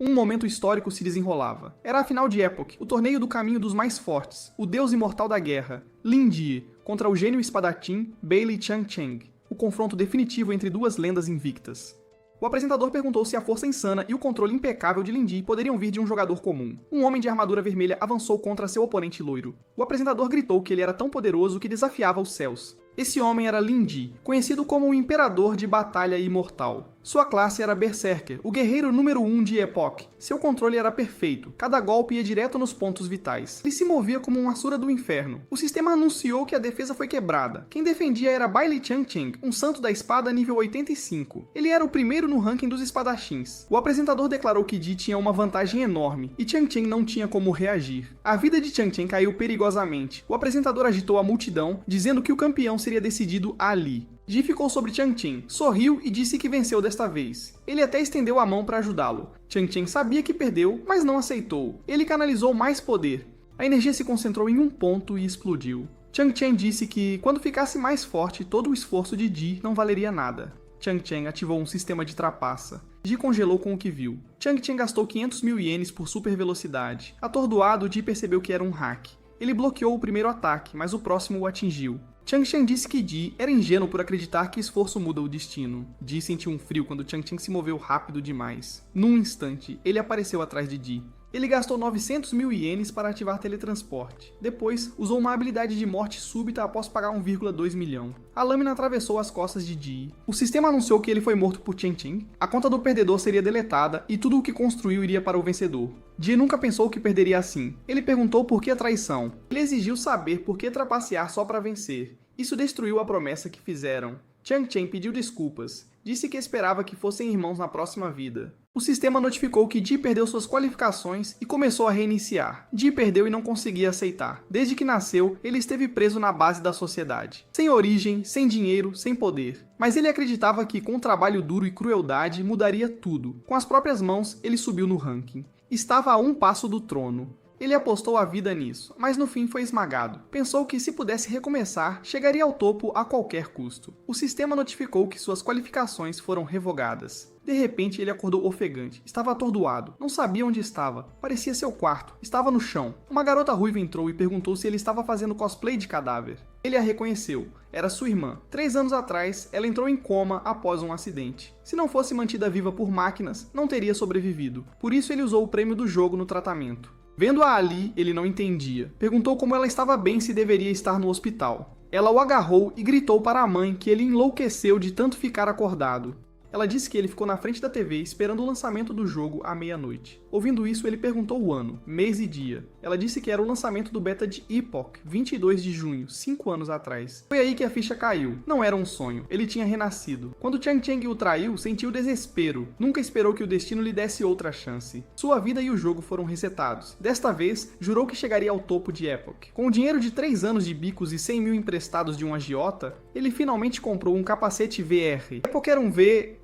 Um momento histórico se desenrolava. Era a final de Epoch, o torneio do caminho dos mais fortes, o deus imortal da guerra, Lin Di, contra o gênio espadachim Bailey Chang-Cheng, o confronto definitivo entre duas lendas invictas. O apresentador perguntou se a força insana e o controle impecável de Lin Di poderiam vir de um jogador comum. Um homem de armadura vermelha avançou contra seu oponente loiro. O apresentador gritou que ele era tão poderoso que desafiava os céus. Esse homem era Lin Di, conhecido como o Imperador de Batalha Imortal. Sua classe era Berserker, o guerreiro número 1 de Epoch. Seu controle era perfeito, cada golpe ia direto nos pontos vitais. Ele se movia como um Asura do inferno. O sistema anunciou que a defesa foi quebrada. Quem defendia era Bailey Chang-Cheng, um santo da espada nível 85. Ele era o primeiro no ranking dos espadachins. O apresentador declarou que Di tinha uma vantagem enorme, e Chang-Cheng não tinha como reagir. A vida de Chang-Cheng caiu perigosamente. O apresentador agitou a multidão, dizendo que o campeão seria decidido ali. Di ficou sobre Chang-Cheng, sorriu e disse que venceu desta vez. Ele até estendeu a mão para ajudá-lo. Chang-Cheng sabia que perdeu, mas não aceitou. Ele canalizou mais poder. A energia se concentrou em um ponto e explodiu. Chang-Cheng disse que, quando ficasse mais forte, todo o esforço de Di não valeria nada. Chang-Cheng ativou um sistema de trapaça. Di congelou com o que viu. Chang-Cheng gastou 500 mil ienes por super velocidade. Atordoado, Di percebeu que era um hack. Ele bloqueou o primeiro ataque, mas o próximo o atingiu. Chang-Cheng disse que Di era ingênuo por acreditar que esforço muda o destino. Di sentiu um frio quando Chang-Cheng se moveu rápido demais. Num instante, ele apareceu atrás de Di. Ele gastou 900 mil ienes para ativar teletransporte. Depois, usou uma habilidade de morte súbita após pagar 1,2 milhão. A lâmina atravessou as costas de Di. O sistema anunciou que ele foi morto por Chang-Cheng. A conta do perdedor seria deletada e tudo o que construiu iria para o vencedor. Di nunca pensou que perderia assim. Ele perguntou por que a traição. Ele exigiu saber por que trapacear só para vencer. Isso destruiu a promessa que fizeram. Chang-Cheng pediu desculpas. Disse que esperava que fossem irmãos na próxima vida. O sistema notificou que Di perdeu suas qualificações e começou a reiniciar. Di perdeu e não conseguia aceitar. Desde que nasceu, ele esteve preso na base da sociedade. Sem origem, sem dinheiro, sem poder. Mas ele acreditava que, com trabalho duro e crueldade, mudaria tudo. Com as próprias mãos, ele subiu no ranking. Estava a um passo do trono. Ele apostou a vida nisso, mas no fim foi esmagado. Pensou que se pudesse recomeçar, chegaria ao topo a qualquer custo. O sistema notificou que suas qualificações foram revogadas. De repente, ele acordou ofegante. Estava atordoado. Não sabia onde estava. Parecia seu quarto. Estava no chão. Uma garota ruiva entrou e perguntou se ele estava fazendo cosplay de cadáver. Ele a reconheceu. Era sua irmã. 3 anos atrás, ela entrou em coma após um acidente. Se não fosse mantida viva por máquinas, não teria sobrevivido. Por isso, ele usou o prêmio do jogo no tratamento. Vendo-a ali, ele não entendia. Perguntou como ela estava bem se deveria estar no hospital. Ela o agarrou e gritou para a mãe que ele enlouqueceu de tanto ficar acordado. Ela disse que ele ficou na frente da TV esperando o lançamento do jogo à meia-noite. Ouvindo isso, ele perguntou o ano, mês e dia. Ela disse que era o lançamento do beta de Epoch, 22 de junho, 5 anos atrás. Foi aí que a ficha caiu. Não era um sonho, ele tinha renascido. Quando Chang-Cheng o traiu, sentiu desespero. Nunca esperou que o destino lhe desse outra chance. Sua vida e o jogo foram resetados. Desta vez, jurou que chegaria ao topo de Epoch. Com o dinheiro de 3 anos de bicos e 100 mil emprestados de um agiota, ele finalmente comprou um capacete VR. Epoch era um VRMMORPG.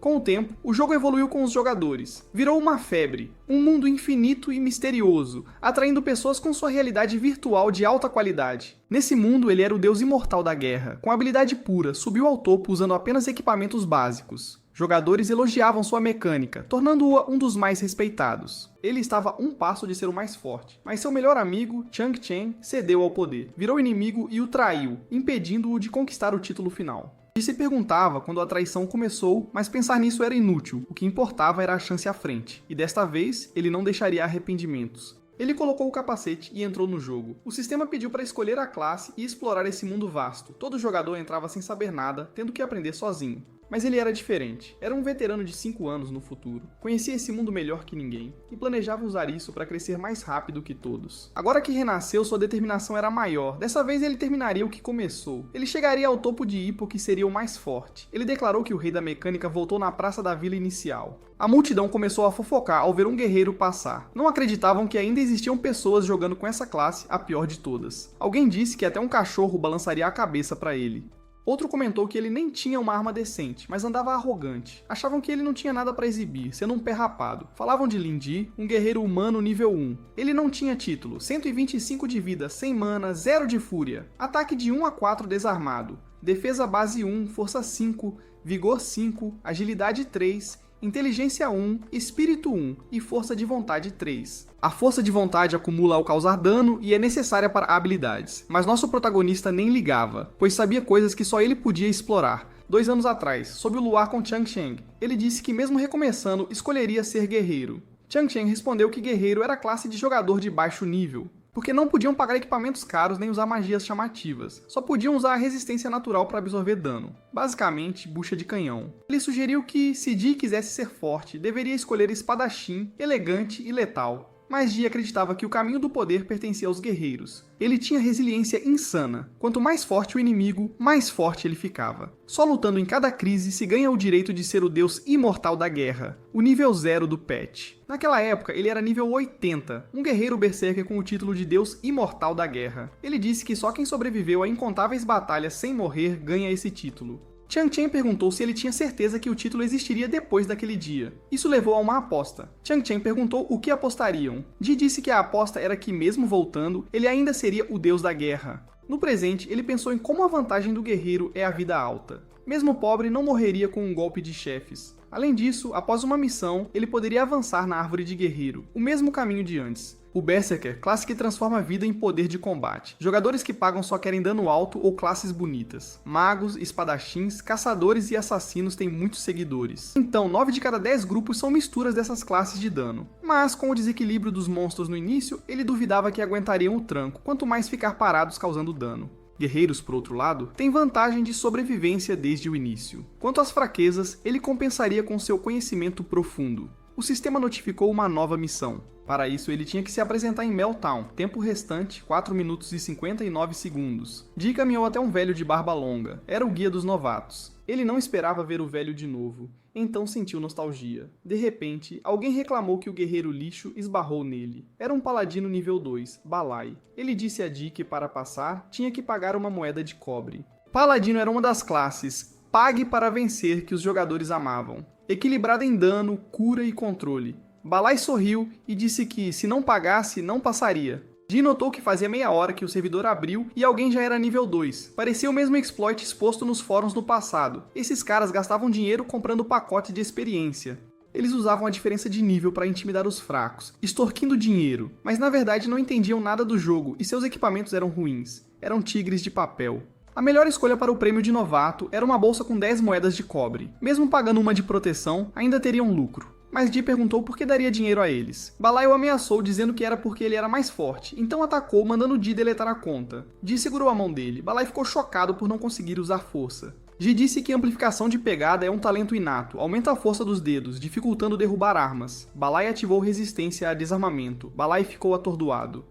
Com o tempo, o jogo evoluiu com os jogadores. Virou uma febre, um mundo infinito e misterioso, atraindo pessoas com sua realidade virtual de alta qualidade. Nesse mundo, ele era o deus imortal da guerra. Com habilidade pura, subiu ao topo usando apenas equipamentos básicos. Jogadores elogiavam sua mecânica, tornando-o um dos mais respeitados. Ele estava a um passo de ser o mais forte, mas seu melhor amigo, Chang-Cheng, cedeu ao poder, virou inimigo e o traiu, impedindo-o de conquistar o título final. Ele se perguntava quando a traição começou, mas pensar nisso era inútil. O que importava era a chance à frente, e desta vez ele não deixaria arrependimentos. Ele colocou o capacete e entrou no jogo. O sistema pediu para escolher a classe e explorar esse mundo vasto. Todo jogador entrava sem saber nada, tendo que aprender sozinho. Mas ele era diferente. Era um veterano de 5 anos no futuro. Conhecia esse mundo melhor que ninguém, e planejava usar isso para crescer mais rápido que todos. Agora que renasceu, sua determinação era maior. Dessa vez ele terminaria o que começou. Ele chegaria ao topo de Epoch e seria o mais forte. Ele declarou que o rei da mecânica voltou na praça da vila inicial. A multidão começou a fofocar ao ver um guerreiro passar. Não acreditavam que ainda existiam pessoas jogando com essa classe, a pior de todas. Alguém disse que até um cachorro balançaria a cabeça para ele. Outro comentou que ele nem tinha uma arma decente, mas andava arrogante. Achavam que ele não tinha nada para exibir, sendo um pé rapado. Falavam de Lin Di, um guerreiro humano nível 1. Ele não tinha título, 125 de vida, 100 mana, 0 de fúria. Ataque de 1 a 4 desarmado. Defesa base 1, força 5, vigor 5, agilidade 3, inteligência 1, espírito 1 e força de vontade 3. A força de vontade acumula ao causar dano e é necessária para habilidades, mas nosso protagonista nem ligava, pois sabia coisas que só ele podia explorar. 2 anos atrás, sob o luar com Chang Cheng, ele disse que mesmo recomeçando, escolheria ser guerreiro. Chang Cheng respondeu que guerreiro era classe de jogador de baixo nível, porque não podiam pagar equipamentos caros nem usar magias chamativas, só podiam usar a resistência natural para absorver dano, basicamente bucha de canhão. Ele sugeriu que, se Ji quisesse ser forte, deveria escolher espadachim, elegante e letal. Mas Ji acreditava que o caminho do poder pertencia aos guerreiros. Ele tinha resiliência insana. Quanto mais forte o inimigo, mais forte ele ficava. Só lutando em cada crise se ganha o direito de ser o deus imortal da guerra, o nível 0 do patch. Naquela época, ele era nível 80, um guerreiro berserker com o título de deus imortal da guerra. Ele disse que só quem sobreviveu a incontáveis batalhas sem morrer ganha esse título. Chang Cheng perguntou se ele tinha certeza que o título existiria depois daquele dia. Isso levou a uma aposta. Chang Cheng perguntou o que apostariam. Ji disse que a aposta era que, mesmo voltando, ele ainda seria o deus da guerra. No presente, ele pensou em como a vantagem do guerreiro é a vida alta. Mesmo pobre, não morreria com um golpe de chefes. Além disso, após uma missão, ele poderia avançar na árvore de guerreiro, o mesmo caminho de antes. O Berserker, classe que transforma a vida em poder de combate. Jogadores que pagam só querem dano alto ou classes bonitas. Magos, espadachins, caçadores e assassinos têm muitos seguidores. Então, 9 de cada 10 grupos são misturas dessas classes de dano. Mas, com o desequilíbrio dos monstros no início, ele duvidava que aguentariam o tranco, quanto mais ficar parados causando dano. Guerreiros, por outro lado, têm vantagem de sobrevivência desde o início. Quanto às fraquezas, ele compensaria com seu conhecimento profundo. O sistema notificou uma nova missão. Para isso, ele tinha que se apresentar em Meltdown, tempo restante 4 minutos e 59 segundos. Ji caminhou até um velho de barba longa, era o guia dos novatos. Ele não esperava ver o velho de novo, então sentiu nostalgia. De repente, alguém reclamou que o guerreiro lixo esbarrou nele. Era um paladino nível 2, Balai. Ele disse a Ji que para passar, tinha que pagar uma moeda de cobre. Paladino era uma das classes pague para vencer que os jogadores amavam, equilibrada em dano, cura e controle. Balai sorriu e disse que, se não pagasse, não passaria. Ji notou que fazia meia hora que o servidor abriu e alguém já era nível 2. Parecia o mesmo exploit exposto nos fóruns no passado. Esses caras gastavam dinheiro comprando pacote de experiência. Eles usavam a diferença de nível para intimidar os fracos, extorquindo dinheiro, mas na verdade não entendiam nada do jogo e seus equipamentos eram ruins. Eram tigres de papel. A melhor escolha para o prêmio de novato era uma bolsa com 10 moedas de cobre. Mesmo pagando uma de proteção, ainda teriam lucro. Mas Ji perguntou por que daria dinheiro a eles. Balai o ameaçou dizendo que era porque ele era mais forte, então atacou mandando Ji deletar a conta. Ji segurou a mão dele. Balai ficou chocado por não conseguir usar força. Ji disse que amplificação de pegada é um talento inato, aumenta a força dos dedos, dificultando derrubar armas. Balai ativou resistência a desarmamento. Balai ficou atordoado.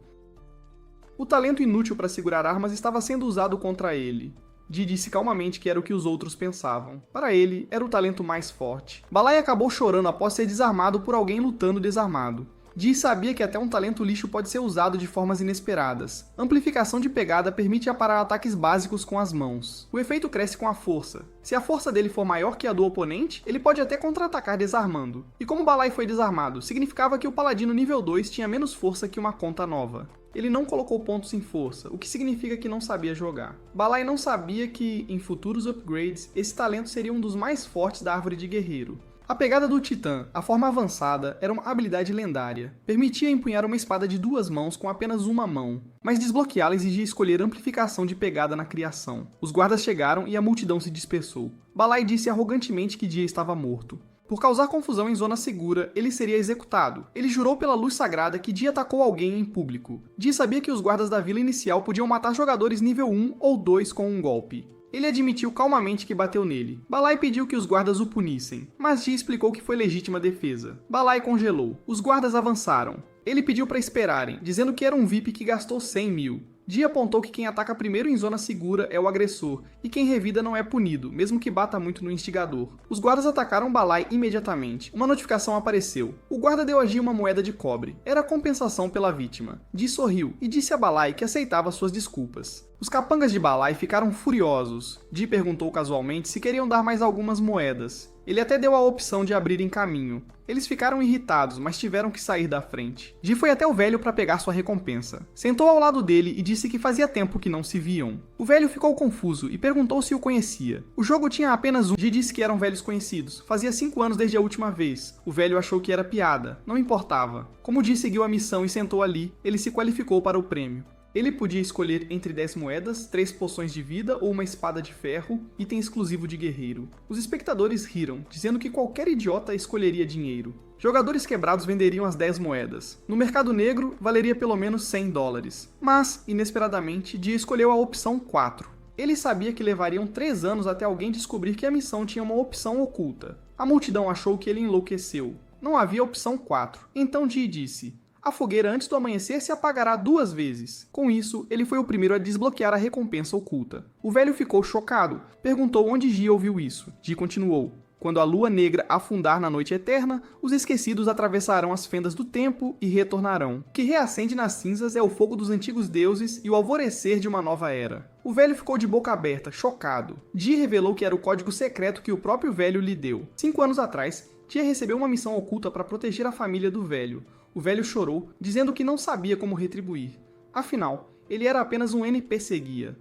O talento inútil para segurar armas estava sendo usado contra ele. Ji disse calmamente que era o que os outros pensavam. Para ele, era o talento mais forte. Balai acabou chorando após ser desarmado por alguém lutando desarmado. Ji sabia que até um talento lixo pode ser usado de formas inesperadas. Amplificação de pegada permite aparar ataques básicos com as mãos. O efeito cresce com a força. Se a força dele for maior que a do oponente, ele pode até contra-atacar desarmando. E como Balai foi desarmado, significava que o paladino nível 2 tinha menos força que uma conta nova. Ele não colocou pontos em força, o que significa que não sabia jogar. Balai não sabia que, em futuros upgrades, esse talento seria um dos mais fortes da árvore de guerreiro. A pegada do Titã, a forma avançada, era uma habilidade lendária. Permitia empunhar uma espada de 2 mãos com apenas uma mão, mas desbloqueá-la exigia escolher amplificação de pegada na criação. Os guardas chegaram e a multidão se dispersou. Balai disse arrogantemente que Ji estava morto. Por causar confusão em zona segura, ele seria executado. Ele jurou pela luz sagrada que Ji atacou alguém em público. Ji sabia que os guardas da vila inicial podiam matar jogadores nível 1 ou 2 com um golpe. Ele admitiu calmamente que bateu nele. Balai pediu que os guardas o punissem, mas Ji explicou que foi legítima defesa. Balai congelou. Os guardas avançaram. Ele pediu para esperarem, dizendo que era um VIP que gastou 100 mil. Ji apontou que quem ataca primeiro em zona segura é o agressor, e quem revida não é punido, mesmo que bata muito no instigador. Os guardas atacaram Balai imediatamente. Uma notificação apareceu. O guarda deu a Ji uma moeda de cobre. Era a compensação pela vítima. Ji sorriu e disse a Balai que aceitava suas desculpas. Os capangas de Balai ficaram furiosos. Ji perguntou casualmente se queriam dar mais algumas moedas. Ele até deu a opção de abrirem caminho. Eles ficaram irritados, mas tiveram que sair da frente. Dee foi até o velho para pegar sua recompensa. Sentou ao lado dele e disse que fazia tempo que não se viam. O velho ficou confuso e perguntou se o conhecia. O jogo tinha apenas um. Dee disse que eram velhos conhecidos. Fazia 5 anos desde a última vez. O velho achou que era piada. Não importava. Como Dee seguiu a missão e sentou ali, ele se qualificou para o prêmio. Ele podia escolher entre 10 moedas, 3 poções de vida ou uma espada de ferro, item exclusivo de guerreiro. Os espectadores riram, dizendo que qualquer idiota escolheria dinheiro. Jogadores quebrados venderiam as 10 moedas. No mercado negro, valeria pelo menos 100 dólares. Mas, inesperadamente, Dee escolheu a opção 4. Ele sabia que levariam 3 anos até alguém descobrir que a missão tinha uma opção oculta. A multidão achou que ele enlouqueceu. Não havia opção 4. Então Dee disse: "A fogueira antes do amanhecer se apagará 2 vezes. Com isso, ele foi o primeiro a desbloquear a recompensa oculta. O velho ficou chocado. Perguntou onde Dee ouviu isso. Dee continuou: "Quando a lua negra afundar na noite eterna, os esquecidos atravessarão as fendas do tempo e retornarão. O que reacende nas cinzas é o fogo dos antigos deuses e o alvorecer de uma nova era." O velho ficou de boca aberta, chocado. Dee revelou que era o código secreto que o próprio velho lhe deu. 5 anos atrás, Dee recebeu uma missão oculta para proteger a família do velho. O velho chorou, dizendo que não sabia como retribuir. Afinal, ele era apenas um NPC guia.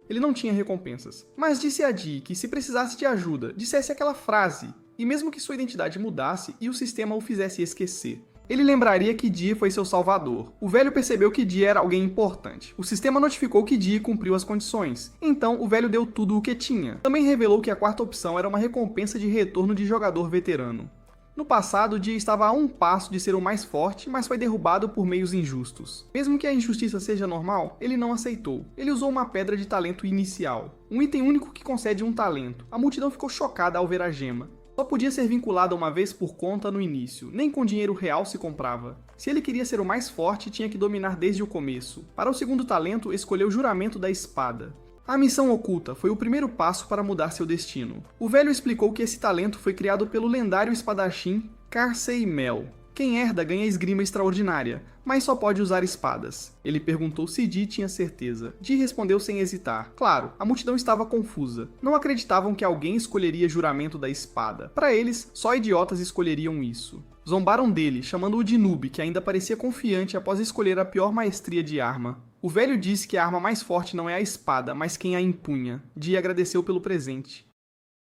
Ele não tinha recompensas. Mas disse a Dee que se precisasse de ajuda, dissesse aquela frase, e mesmo que sua identidade mudasse e o sistema o fizesse esquecer. Ele lembraria que Dee foi seu salvador. O velho percebeu que Dee era alguém importante. O sistema notificou que Dee cumpriu as condições. Então, o velho deu tudo o que tinha. Também revelou que a 4ª opção era uma recompensa de retorno de jogador veterano. No passado, Dee estava a um passo de ser o mais forte, mas foi derrubado por meios injustos. Mesmo que a injustiça seja normal, ele não aceitou. Ele usou uma pedra de talento inicial, um item único que concede um talento. A multidão ficou chocada ao ver a gema. Só podia ser vinculada uma vez por conta no início, nem com dinheiro real se comprava. Se ele queria ser o mais forte, tinha que dominar desde o começo. Para o segundo talento, escolheu o juramento da espada. A missão oculta foi o primeiro passo para mudar seu destino. O velho explicou que esse talento foi criado pelo lendário espadachim Carsey Mel. Quem herda ganha esgrima extraordinária, mas só pode usar espadas. Ele perguntou se Dee tinha certeza. Dee respondeu sem hesitar. Claro, a multidão estava confusa. Não acreditavam que alguém escolheria juramento da espada. Para eles, só idiotas escolheriam isso. Zombaram dele, chamando-o de noob, que ainda parecia confiante após escolher a pior maestria de arma. O velho disse que a arma mais forte não é a espada, mas quem a empunha. Dee agradeceu pelo presente.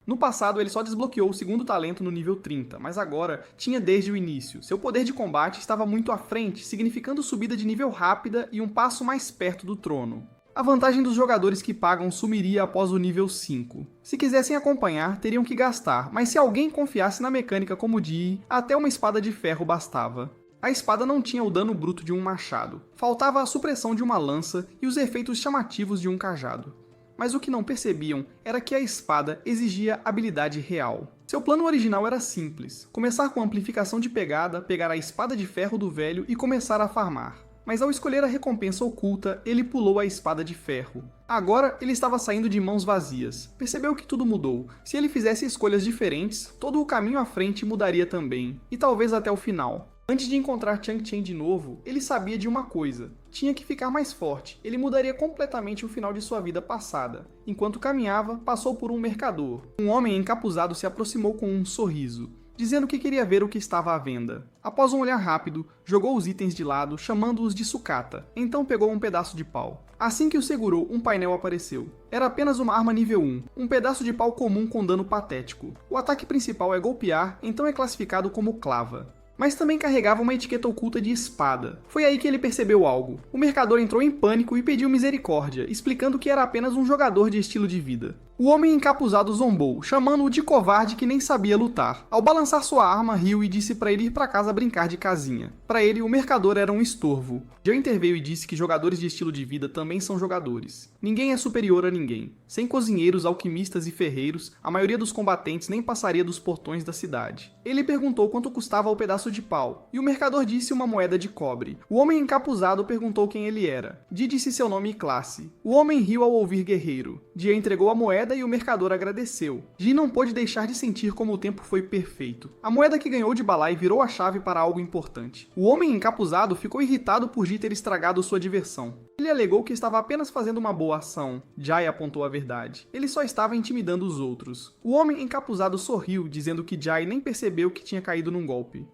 No passado, ele só desbloqueou o segundo talento no nível 30, mas agora tinha desde o início. Seu poder de combate estava muito à frente, significando subida de nível rápida e um passo mais perto do trono. A vantagem dos jogadores que pagam sumiria após o nível 5. Se quisessem acompanhar, teriam que gastar, mas se alguém confiasse na mecânica como Dee, até uma espada de ferro bastava. A espada não tinha o dano bruto de um machado, faltava a supressão de uma lança e os efeitos chamativos de um cajado. Mas o que não percebiam era que a espada exigia habilidade real. Seu plano original era simples, começar com amplificação de pegada, pegar a espada de ferro do velho e começar a farmar. Mas ao escolher a recompensa oculta, ele pulou a espada de ferro. Agora ele estava saindo de mãos vazias. Percebeu que tudo mudou. Se ele fizesse escolhas diferentes, todo o caminho à frente mudaria também, e talvez até o final. Antes de encontrar Chang Chen de novo, ele sabia de uma coisa. Tinha que ficar mais forte. Ele mudaria completamente o final de sua vida passada. Enquanto caminhava, passou por um mercador. Um homem encapuzado se aproximou com um sorriso, dizendo que queria ver o que estava à venda. Após um olhar rápido, jogou os itens de lado, chamando-os de sucata. Então pegou um pedaço de pau. Assim que o segurou, um painel apareceu. Era apenas uma arma nível 1, um pedaço de pau comum com dano patético. O ataque principal é golpear, então é classificado como clava. Mas também carregava uma etiqueta oculta de espada. Foi aí que ele percebeu algo. O mercador entrou em pânico e pediu misericórdia, explicando que era apenas um jogador de estilo de vida. O homem encapuzado zombou, chamando-o de covarde que nem sabia lutar. Ao balançar sua arma, riu e disse para ele ir para casa brincar de casinha. Para ele, o mercador era um estorvo. Joe interveio e disse que jogadores de estilo de vida também são jogadores. Ninguém é superior a ninguém. Sem cozinheiros, alquimistas e ferreiros, a maioria dos combatentes nem passaria dos portões da cidade. Ele perguntou quanto custava o pedaço de pau, e o mercador disse uma moeda de cobre. O homem encapuzado perguntou quem ele era. Dee disse seu nome e classe. O homem riu ao ouvir guerreiro. Jay entregou a moeda e o mercador agradeceu. Jin não pôde deixar de sentir como o tempo foi perfeito. A moeda que ganhou de Balai virou a chave para algo importante. O homem encapuzado ficou irritado por Ji ter estragado sua diversão. Ele alegou que estava apenas fazendo uma boa ação. Jay apontou a verdade. Ele só estava intimidando os outros. O homem encapuzado sorriu, dizendo que Jay nem percebeu que tinha caído num golpe.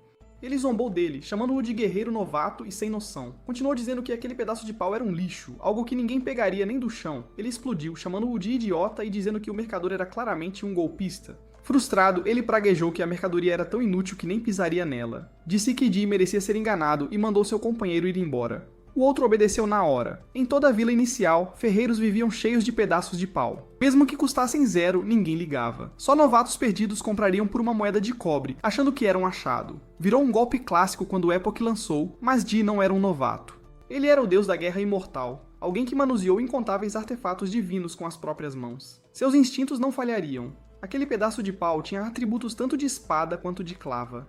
Ele zombou dele, chamando-o de guerreiro novato e sem noção. Continuou dizendo que aquele pedaço de pau era um lixo, algo que ninguém pegaria nem do chão. Ele explodiu, chamando-o de idiota e dizendo que o mercador era claramente um golpista. Frustrado, ele praguejou que a mercadoria era tão inútil que nem pisaria nela. Disse que Ji merecia ser enganado e mandou seu companheiro ir embora. O outro obedeceu na hora. Em toda a vila inicial, ferreiros viviam cheios de pedaços de pau. Mesmo que custassem 0, ninguém ligava. Só novatos perdidos comprariam por uma moeda de cobre, achando que era um achado. Virou um golpe clássico quando Epoch lançou, mas Ji não era um novato. Ele era o deus da guerra imortal, alguém que manuseou incontáveis artefatos divinos com as próprias mãos. Seus instintos não falhariam. Aquele pedaço de pau tinha atributos tanto de espada quanto de clava.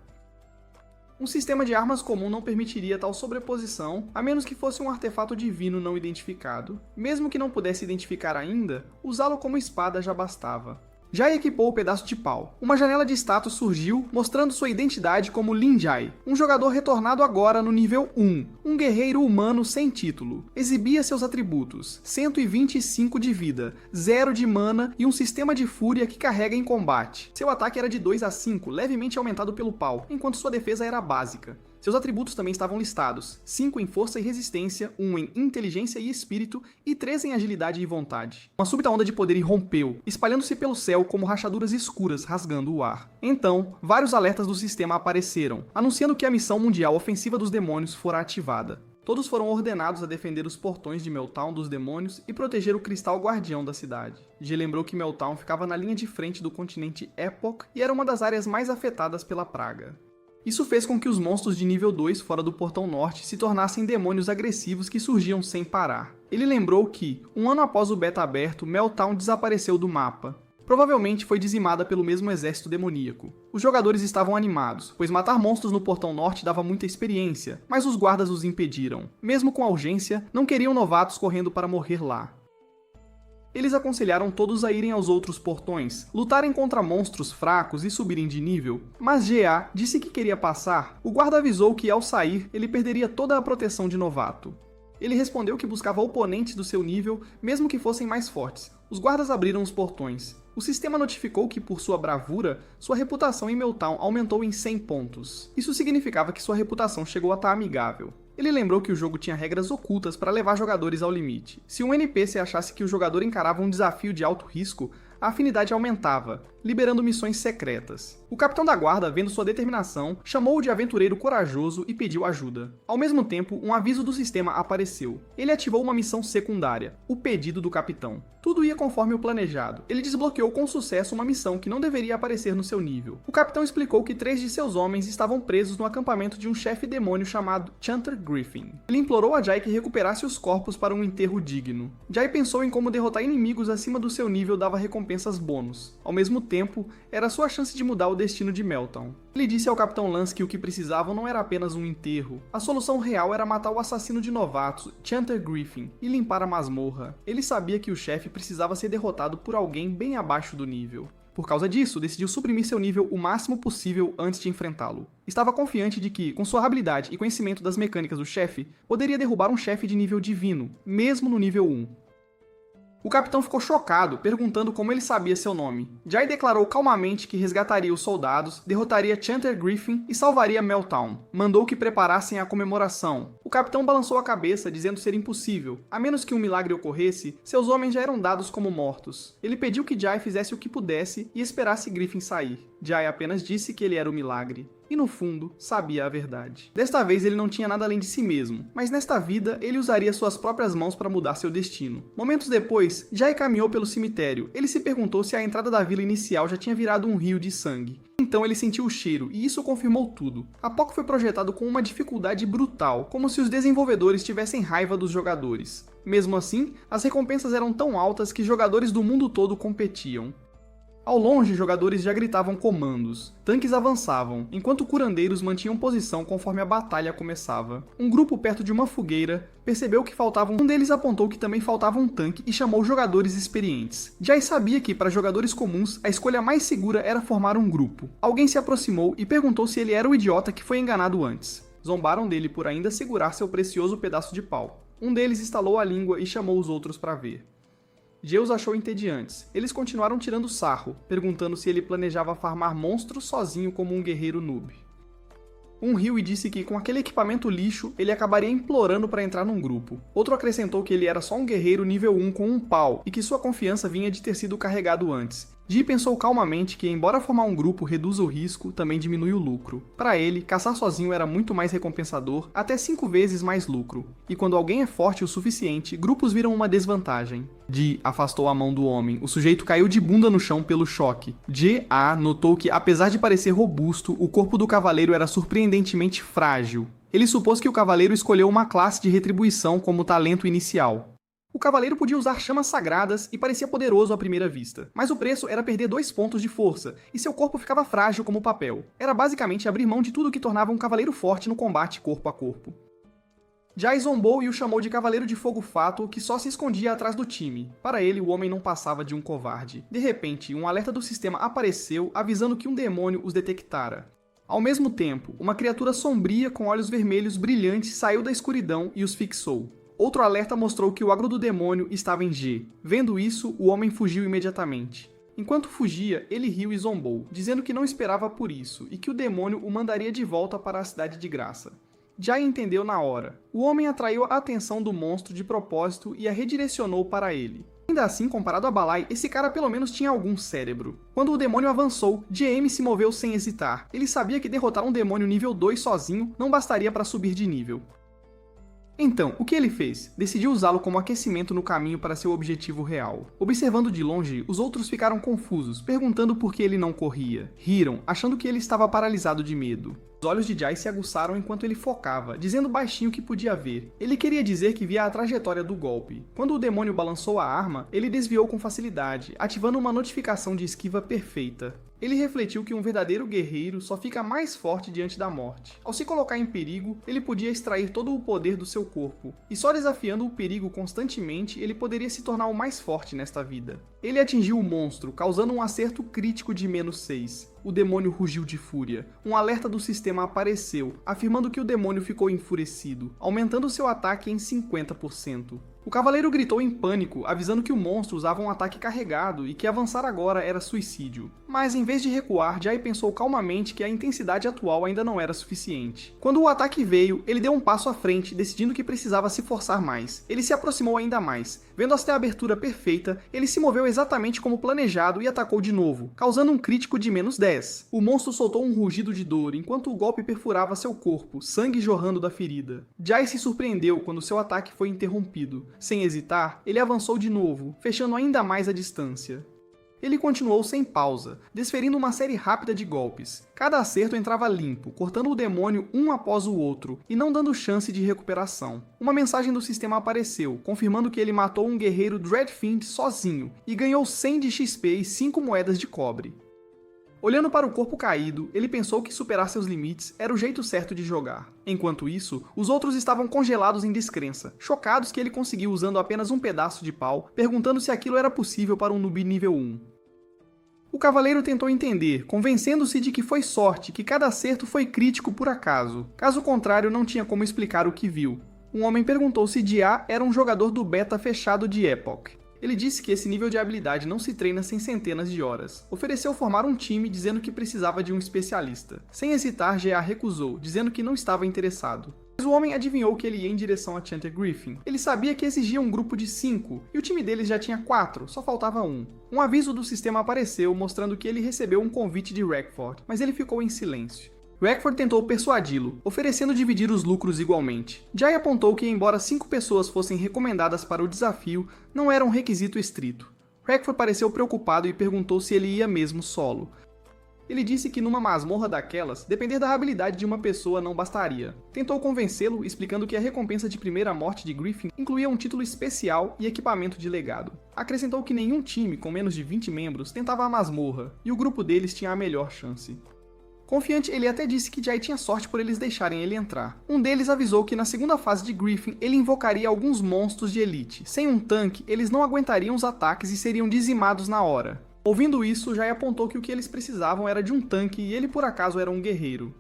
Um sistema de armas comum não permitiria tal sobreposição, a menos que fosse um artefato divino não identificado. Mesmo que não pudesse identificar ainda, usá-lo como espada já bastava. Jay equipou o pedaço de pau. Uma janela de status surgiu, mostrando sua identidade como Lin Jay, um jogador retornado agora no nível 1, um guerreiro humano sem título. Exibia seus atributos: 125 de vida, 0 de mana e um sistema de fúria que carrega em combate. Seu ataque era de 2 a 5, levemente aumentado pelo pau, enquanto sua defesa era básica. Seus atributos também estavam listados: 5 em força e resistência, 1 em inteligência e espírito e 3 em agilidade e vontade. Uma súbita onda de poder irrompeu, espalhando-se pelo céu como rachaduras escuras rasgando o ar. Então, vários alertas do sistema apareceram, anunciando que a missão mundial ofensiva dos demônios fora ativada. Todos foram ordenados a defender os portões de Meltdown dos demônios e proteger o cristal guardião da cidade. G lembrou que Meltdown ficava na linha de frente do continente Epoch e era uma das áreas mais afetadas pela praga. Isso fez com que os monstros de nível 2 fora do Portão Norte se tornassem demônios agressivos que surgiam sem parar. Ele lembrou que, um ano após o beta aberto, Meltdown desapareceu do mapa. Provavelmente foi dizimada pelo mesmo exército demoníaco. Os jogadores estavam animados, pois matar monstros no Portão Norte dava muita experiência, mas os guardas os impediram. Mesmo com a urgência, não queriam novatos correndo para morrer lá. Eles aconselharam todos a irem aos outros portões, lutarem contra monstros fracos e subirem de nível, mas GA disse que queria passar. O guarda avisou que ao sair, ele perderia toda a proteção de novato. Ele respondeu que buscava oponentes do seu nível, mesmo que fossem mais fortes. Os guardas abriram os portões. O sistema notificou que, por sua bravura, sua reputação em Meltdown aumentou em 100 pontos. Isso significava que sua reputação chegou a estar amigável. Ele lembrou que o jogo tinha regras ocultas para levar jogadores ao limite. Se um NPC achasse que o jogador encarava um desafio de alto risco, a afinidade aumentava, liberando missões secretas. O capitão da guarda, vendo sua determinação, chamou-o de aventureiro corajoso e pediu ajuda. Ao mesmo tempo, um aviso do sistema apareceu. Ele ativou uma missão secundária, o pedido do capitão. Tudo ia conforme o planejado. Ele desbloqueou com sucesso uma missão que não deveria aparecer no seu nível. O capitão explicou que 3 de seus homens estavam presos no acampamento de um chefe demônio chamado Chanter Griffin. Ele implorou a Jay que recuperasse os corpos para um enterro digno. Jay pensou em como derrotar inimigos acima do seu nível dava recompensas bônus. Ao mesmo tempo, era sua chance de mudar o destino de Meltdown. Ele disse ao Capitão Lance que o que precisavam não era apenas um enterro. A solução real era matar o assassino de novatos, Chanter Griffin, e limpar a masmorra. Ele sabia que o chefe precisava ser derrotado por alguém bem abaixo do nível. Por causa disso, decidiu suprimir seu nível o máximo possível antes de enfrentá-lo. Estava confiante de que, com sua habilidade e conhecimento das mecânicas do chefe, poderia derrubar um chefe de nível divino, mesmo no nível 1. O capitão ficou chocado, perguntando como ele sabia seu nome. Jay declarou calmamente que resgataria os soldados, derrotaria Chanter Griffin e salvaria Meltdown. Mandou que preparassem a comemoração. O capitão balançou a cabeça, dizendo ser impossível. A menos que um milagre ocorresse, seus homens já eram dados como mortos. Ele pediu que Jay fizesse o que pudesse e esperasse Griffin sair. Jay apenas disse que ele era o milagre. E no fundo, sabia a verdade. Desta vez ele não tinha nada além de si mesmo, mas nesta vida ele usaria suas próprias mãos para mudar seu destino. Momentos depois, Jay caminhou pelo cemitério. Ele se perguntou se a entrada da vila inicial já tinha virado um rio de sangue. Então ele sentiu o cheiro, e isso confirmou tudo. A POC foi projetado com uma dificuldade brutal, como se os desenvolvedores tivessem raiva dos jogadores. Mesmo assim, as recompensas eram tão altas que jogadores do mundo todo competiam. Ao longe, jogadores já gritavam comandos. Tanques avançavam, enquanto curandeiros mantinham posição conforme a batalha começava. Um grupo perto de uma fogueira percebeu que faltavam. Um deles apontou que também faltava um tanque e chamou jogadores experientes. Jai sabia que, para jogadores comuns, a escolha mais segura era formar um grupo. Alguém se aproximou e perguntou se ele era o idiota que foi enganado antes. Zombaram dele por ainda segurar seu precioso pedaço de pau. Um deles estalou a língua e chamou os outros para ver. Jai os achou entediantes. Eles continuaram tirando sarro, perguntando se ele planejava farmar monstros sozinho como um guerreiro noob. Um riu e disse que com aquele equipamento lixo, ele acabaria implorando para entrar num grupo. Outro acrescentou que ele era só um guerreiro nível 1 com um pau, e que sua confiança vinha de ter sido carregado antes. Jai pensou calmamente que, embora formar um grupo reduza o risco, também diminui o lucro. Para ele, caçar sozinho era muito mais recompensador, até 5 vezes mais lucro. E quando alguém é forte o suficiente, grupos viram uma desvantagem. Jai afastou a mão do homem, o sujeito caiu de bunda no chão pelo choque. Jai notou que, apesar de parecer robusto, o corpo do cavaleiro era surpreendentemente frágil. Ele supôs que o cavaleiro escolheu uma classe de retribuição como talento inicial. O cavaleiro podia usar chamas sagradas e parecia poderoso à primeira vista, mas o preço era perder 2 pontos de força, e seu corpo ficava frágil como papel. Era basicamente abrir mão de tudo que tornava um cavaleiro forte no combate corpo a corpo. Jai zombou e o chamou de Cavaleiro de Fogo Fato, que só se escondia atrás do time. Para ele, o homem não passava de um covarde. De repente, um alerta do sistema apareceu, avisando que um demônio os detectara. Ao mesmo tempo, uma criatura sombria com olhos vermelhos brilhantes saiu da escuridão e os fixou. Outro alerta mostrou que o agro do demônio estava em G. Vendo isso, o homem fugiu imediatamente. Enquanto fugia, ele riu e zombou, dizendo que não esperava por isso e que o demônio o mandaria de volta para a Cidade de Graça. Jai entendeu na hora. O homem atraiu a atenção do monstro de propósito e a redirecionou para ele. Ainda assim, comparado a Balai, esse cara pelo menos tinha algum cérebro. Quando o demônio avançou, GM se moveu sem hesitar. Ele sabia que derrotar um demônio nível 2 sozinho não bastaria para subir de nível. Então, o que ele fez? Decidiu usá-lo como aquecimento no caminho para seu objetivo real. Observando de longe, os outros ficaram confusos, perguntando por que ele não corria. Riram, achando que ele estava paralisado de medo. Os olhos de Jai se aguçaram enquanto ele focava, dizendo baixinho que podia ver. Ele queria dizer que via a trajetória do golpe. Quando o demônio balançou a arma, ele desviou com facilidade, ativando uma notificação de esquiva perfeita. Ele refletiu que um verdadeiro guerreiro só fica mais forte diante da morte. Ao se colocar em perigo, ele podia extrair todo o poder do seu corpo, e só desafiando o perigo constantemente, ele poderia se tornar o mais forte nesta vida. Ele atingiu o monstro, causando um acerto crítico de -6. O demônio rugiu de fúria. Um alerta do sistema apareceu, afirmando que o demônio ficou enfurecido, aumentando seu ataque em 50%. O cavaleiro gritou em pânico, avisando que o monstro usava um ataque carregado e que avançar agora era suicídio. Mas em vez de recuar, Jai pensou calmamente que a intensidade atual ainda não era suficiente. Quando o ataque veio, ele deu um passo à frente, decidindo que precisava se forçar mais. Ele se aproximou ainda mais. Vendo esta abertura perfeita, ele se moveu exatamente como planejado e atacou de novo, causando um crítico de -10. O monstro soltou um rugido de dor enquanto o golpe perfurava seu corpo, sangue jorrando da ferida. Jai se surpreendeu quando seu ataque foi interrompido. Sem hesitar, ele avançou de novo, fechando ainda mais a distância. Ele continuou sem pausa, desferindo uma série rápida de golpes. Cada acerto entrava limpo, cortando o demônio um após o outro, e não dando chance de recuperação. Uma mensagem do sistema apareceu, confirmando que ele matou um guerreiro Dreadfiend sozinho, e ganhou 100 de XP e 5 moedas de cobre. Olhando para o corpo caído, ele pensou que superar seus limites era o jeito certo de jogar. Enquanto isso, os outros estavam congelados em descrença, chocados que ele conseguiu usando apenas um pedaço de pau, perguntando se aquilo era possível para um noob nível 1. O cavaleiro tentou entender, convencendo-se de que foi sorte, que cada acerto foi crítico por acaso. Caso contrário, não tinha como explicar o que viu. Um homem perguntou se Jia era um jogador do beta fechado de Epoch. Ele disse que esse nível de habilidade não se treina sem centenas de horas. Ofereceu formar um time dizendo que precisava de um especialista. Sem hesitar, Jia recusou, dizendo que não estava interessado. Mas o homem adivinhou que ele ia em direção a Chanter Griffin. Ele sabia que exigia um grupo de 5, e o time deles já tinha 4, só faltava um. Um aviso do sistema apareceu, mostrando que ele recebeu um convite de Rackford, mas ele ficou em silêncio. Rackford tentou persuadi-lo, oferecendo dividir os lucros igualmente. Jai apontou que, embora 5 pessoas fossem recomendadas para o desafio, não era um requisito estrito. Rackford pareceu preocupado e perguntou se ele ia mesmo solo. Ele disse que numa masmorra daquelas, depender da habilidade de uma pessoa não bastaria. Tentou convencê-lo, explicando que a recompensa de primeira morte de Griffin incluía um título especial e equipamento de legado. Acrescentou que nenhum time com menos de 20 membros tentava a masmorra, e o grupo deles tinha a melhor chance. Confiante, ele até disse que Jay tinha sorte por eles deixarem ele entrar. Um deles avisou que na segunda fase de Griffin ele invocaria alguns monstros de elite. Sem um tanque, eles não aguentariam os ataques e seriam dizimados na hora. Ouvindo isso, Jay apontou que o que eles precisavam era de um tanque e ele por acaso era um guerreiro.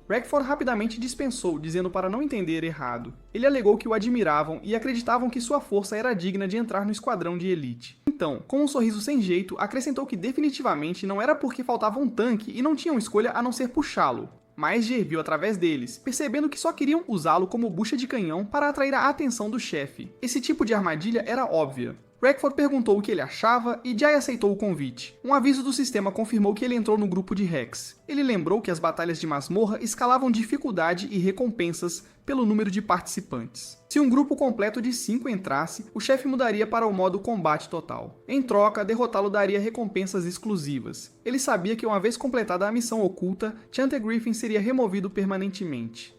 Rackford rapidamente dispensou, dizendo para não entender errado. Ele alegou que o admiravam e acreditavam que sua força era digna de entrar no esquadrão de elite. Então, com um sorriso sem jeito, acrescentou que definitivamente não era porque faltava um tanque e não tinham escolha a não ser puxá-lo. Mas Jay viu através deles, percebendo que só queriam usá-lo como bucha de canhão para atrair a atenção do chefe. Esse tipo de armadilha era óbvia. Rackford perguntou o que ele achava e Jay aceitou o convite. Um aviso do sistema confirmou que ele entrou no grupo de Rex. Ele lembrou que as batalhas de masmorra escalavam dificuldade e recompensas pelo número de participantes. Se um grupo completo de 5 entrasse, o chefe mudaria para o modo combate total. Em troca, derrotá-lo daria recompensas exclusivas. Ele sabia que uma vez completada a missão oculta, Chanter Griffin seria removido permanentemente.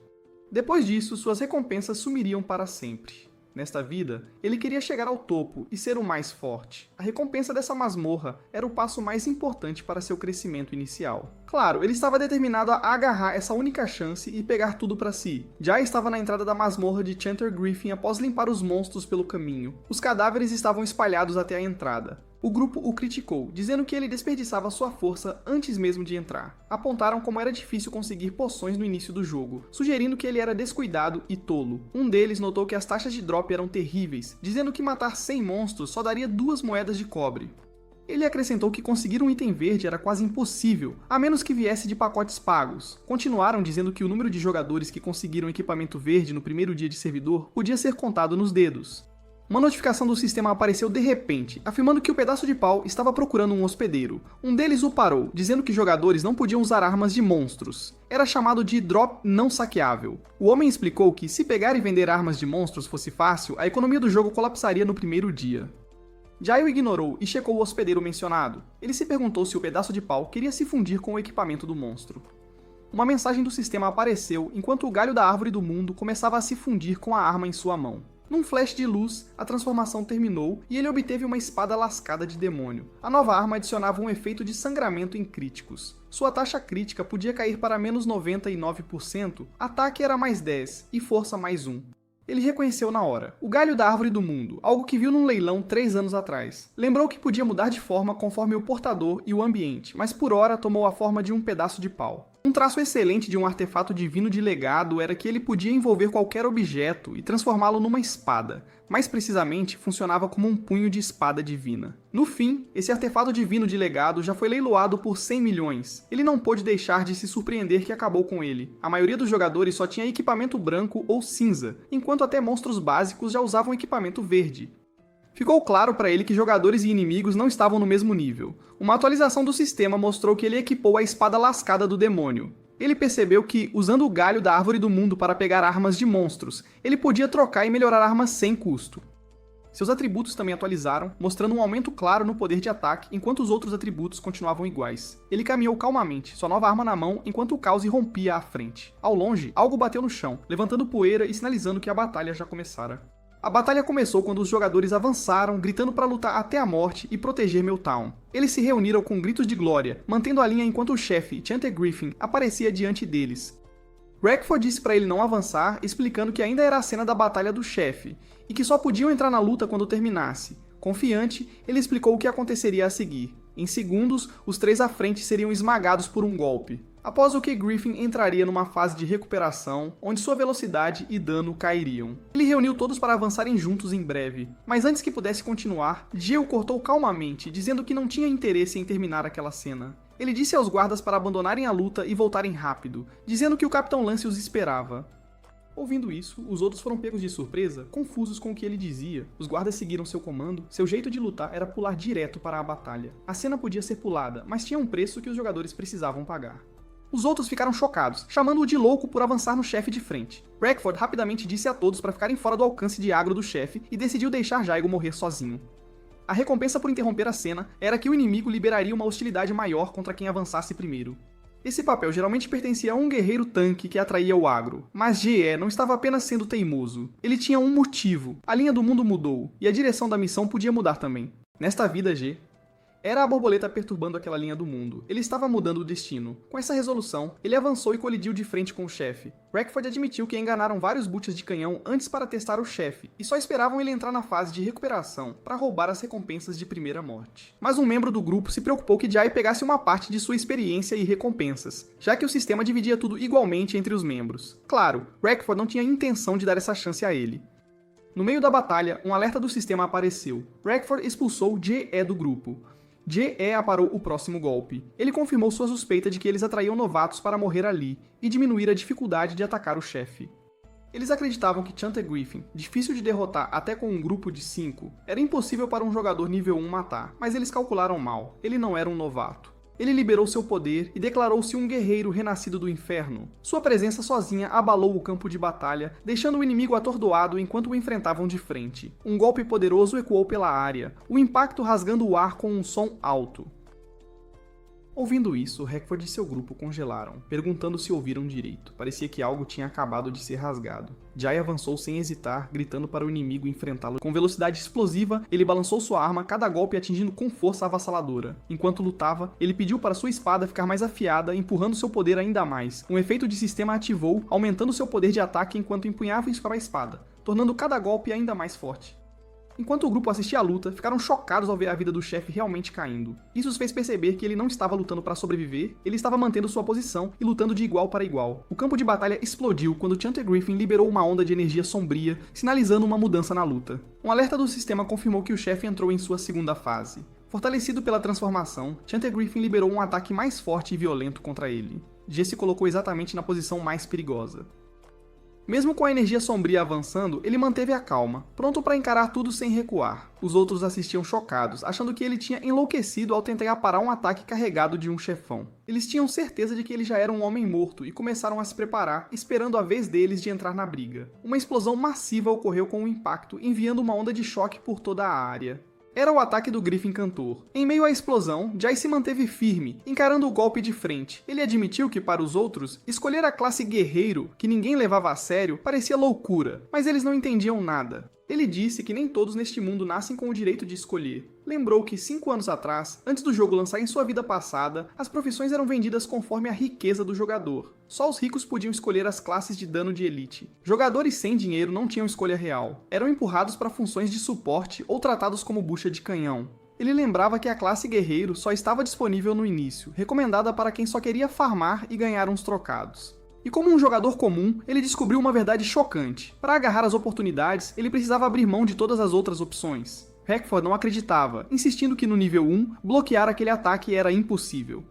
Depois disso, suas recompensas sumiriam para sempre. Nesta vida, ele queria chegar ao topo e ser o mais forte. A recompensa dessa masmorra era o passo mais importante para seu crescimento inicial. Claro, ele estava determinado a agarrar essa única chance e pegar tudo para si. Já estava na entrada da masmorra de Chanter Griffin após limpar os monstros pelo caminho. Os cadáveres estavam espalhados até a entrada. O grupo o criticou, dizendo que ele desperdiçava sua força antes mesmo de entrar. Apontaram como era difícil conseguir poções no início do jogo, sugerindo que ele era descuidado e tolo. Um deles notou que as taxas de drop eram terríveis, dizendo que matar 100 monstros só daria 2 moedas de cobre. Ele acrescentou que conseguir um item verde era quase impossível, a menos que viesse de pacotes pagos. Continuaram dizendo que o número de jogadores que conseguiram equipamento verde no primeiro dia de servidor podia ser contado nos dedos. Uma notificação do sistema apareceu de repente, afirmando que o pedaço de pau estava procurando um hospedeiro. Um deles o parou, dizendo que jogadores não podiam usar armas de monstros. Era chamado de drop não saqueável. O homem explicou que, se pegar e vender armas de monstros fosse fácil, a economia do jogo colapsaria no primeiro dia. Jay o ignorou e checou o hospedeiro mencionado. Ele se perguntou se o pedaço de pau queria se fundir com o equipamento do monstro. Uma mensagem do sistema apareceu enquanto o galho da árvore do mundo começava a se fundir com a arma em sua mão. Num flash de luz, a transformação terminou e ele obteve uma espada lascada de demônio. A nova arma adicionava um efeito de sangramento em críticos. Sua taxa crítica podia cair para menos 99%, ataque era mais 10 e força mais 1. Ele reconheceu na hora. O galho da árvore do mundo, algo que viu num leilão 3 anos atrás. Lembrou que podia mudar de forma conforme o portador e o ambiente, mas por hora tomou a forma de um pedaço de pau. Um traço excelente de um artefato divino de legado era que ele podia envolver qualquer objeto e transformá-lo numa espada. Mais precisamente, funcionava como um punho de espada divina. No fim, esse artefato divino de legado já foi leiloado por 100 milhões. Ele não pôde deixar de se surpreender que acabou com ele. A maioria dos jogadores só tinha equipamento branco ou cinza, enquanto até monstros básicos já usavam equipamento verde. Ficou claro para ele que jogadores e inimigos não estavam no mesmo nível. Uma atualização do sistema mostrou que ele equipou a espada lascada do demônio. Ele percebeu que, usando o galho da árvore do mundo para pegar armas de monstros, ele podia trocar e melhorar armas sem custo. Seus atributos também atualizaram, mostrando um aumento claro no poder de ataque, enquanto os outros atributos continuavam iguais. Ele caminhou calmamente, sua nova arma na mão, enquanto o caos irrompia à frente. Ao longe, algo bateu no chão, levantando poeira e sinalizando que a batalha já começara. A batalha começou quando os jogadores avançaram, gritando para lutar até a morte e proteger Meltdown. Eles se reuniram com gritos de glória, mantendo a linha enquanto o chefe, Chanter Griffin, aparecia diante deles. Rackford disse para ele não avançar, explicando que ainda era a cena da batalha do chefe, e que só podiam entrar na luta quando terminasse. Confiante, ele explicou o que aconteceria a seguir. Em segundos, os 3 à frente seriam esmagados por um golpe. Após o que Griffin entraria numa fase de recuperação, onde sua velocidade e dano cairiam. Ele reuniu todos para avançarem juntos em breve, mas antes que pudesse continuar, Jay o cortou calmamente, dizendo que não tinha interesse em terminar aquela cena. Ele disse aos guardas para abandonarem a luta e voltarem rápido, dizendo que o Capitão Lance os esperava. Ouvindo isso, os outros foram pegos de surpresa, confusos com o que ele dizia. Os guardas seguiram seu comando, seu jeito de lutar era pular direto para a batalha. A cena podia ser pulada, mas tinha um preço que os jogadores precisavam pagar. Os outros ficaram chocados, chamando-o de louco por avançar no chefe de frente. Rackford rapidamente disse a todos para ficarem fora do alcance de agro do chefe e decidiu deixar Jaigo morrer sozinho. A recompensa por interromper a cena era que o inimigo liberaria uma hostilidade maior contra quem avançasse primeiro. Esse papel geralmente pertencia a um guerreiro tanque que atraía o agro, mas GE não estava apenas sendo teimoso. Ele tinha um motivo. A linha do mundo mudou, e a direção da missão podia mudar também. Nesta vida, G era a borboleta perturbando aquela linha do mundo. Ele estava mudando o destino. Com essa resolução, ele avançou e colidiu de frente com o chefe. Rackford admitiu que enganaram vários butchers de canhão antes para testar o chefe, e só esperavam ele entrar na fase de recuperação para roubar as recompensas de primeira morte. Mas um membro do grupo se preocupou que Jai pegasse uma parte de sua experiência e recompensas, já que o sistema dividia tudo igualmente entre os membros. Claro, Rackford não tinha intenção de dar essa chance a ele. No meio da batalha, um alerta do sistema apareceu. Rackford expulsou GE do grupo. GE aparou o próximo golpe. Ele confirmou sua suspeita de que eles atraíam novatos para morrer ali e diminuir a dificuldade de atacar o chefe. Eles acreditavam que Chantegriffin, difícil de derrotar até com um grupo de 5, era impossível para um jogador nível 1 matar, mas eles calcularam mal. Ele não era um novato. Ele liberou seu poder e declarou-se um guerreiro renascido do inferno. Sua presença sozinha abalou o campo de batalha, deixando o inimigo atordoado enquanto o enfrentavam de frente. Um golpe poderoso ecoou pela área, o impacto rasgando o ar com um som alto. Ouvindo isso, Rackford e seu grupo congelaram, perguntando se ouviram direito. Parecia que algo tinha acabado de ser rasgado. Jai avançou sem hesitar, gritando para o inimigo enfrentá-lo. Com velocidade explosiva, ele balançou sua arma, cada golpe atingindo com força avassaladora. Enquanto lutava, ele pediu para sua espada ficar mais afiada, empurrando seu poder ainda mais. Um efeito de sistema ativou, aumentando seu poder de ataque enquanto empunhava a espada, tornando cada golpe ainda mais forte. Enquanto o grupo assistia à luta, ficaram chocados ao ver a vida do chefe realmente caindo. Isso os fez perceber que ele não estava lutando para sobreviver, ele estava mantendo sua posição e lutando de igual para igual. O campo de batalha explodiu quando Chantegriffin liberou uma onda de energia sombria, sinalizando uma mudança na luta. Um alerta do sistema confirmou que o chefe entrou em sua segunda fase. Fortalecido pela transformação, Chantegriffin liberou um ataque mais forte e violento contra ele. G se colocou exatamente na posição mais perigosa. Mesmo com a energia sombria avançando, ele manteve a calma, pronto para encarar tudo sem recuar. Os outros assistiam chocados, achando que ele tinha enlouquecido ao tentar parar um ataque carregado de um chefão. Eles tinham certeza de que ele já era um homem morto e começaram a se preparar, esperando a vez deles de entrar na briga. Uma explosão massiva ocorreu com o impacto, enviando uma onda de choque por toda a área. Era o ataque do Griffin Cantor. Em meio à explosão, Jai se manteve firme, encarando o golpe de frente. Ele admitiu que, para os outros, escolher a classe guerreiro, que ninguém levava a sério, parecia loucura, mas eles não entendiam nada. Ele disse que nem todos neste mundo nascem com o direito de escolher. Lembrou que 5 anos atrás, antes do jogo lançar em sua vida passada, as profissões eram vendidas conforme a riqueza do jogador. Só os ricos podiam escolher as classes de dano de elite. Jogadores sem dinheiro não tinham escolha real. Eram empurrados para funções de suporte ou tratados como bucha de canhão. Ele lembrava que a classe guerreiro só estava disponível no início, recomendada para quem só queria farmar e ganhar uns trocados. E como um jogador comum, ele descobriu uma verdade chocante. Para agarrar as oportunidades, ele precisava abrir mão de todas as outras opções. Rackford não acreditava, insistindo que no nível 1, bloquear aquele ataque era impossível.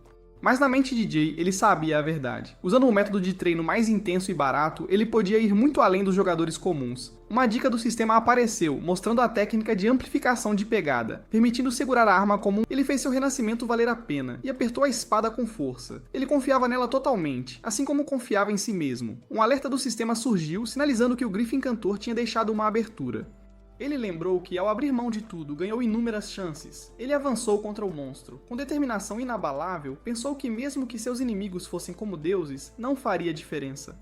Mas na mente de Jay, ele sabia a verdade. Usando um método de treino mais intenso e barato, ele podia ir muito além dos jogadores comuns. Uma dica do sistema apareceu, mostrando a técnica de amplificação de pegada. Permitindo segurar a arma comum, ele fez seu renascimento valer a pena, e apertou a espada com força. Ele confiava nela totalmente, assim como confiava em si mesmo. Um alerta do sistema surgiu, sinalizando que o Griffin Cantor tinha deixado uma abertura. Ele lembrou que, ao abrir mão de tudo, ganhou inúmeras chances. Ele avançou contra o monstro. Com determinação inabalável, pensou que mesmo que seus inimigos fossem como deuses, não faria diferença.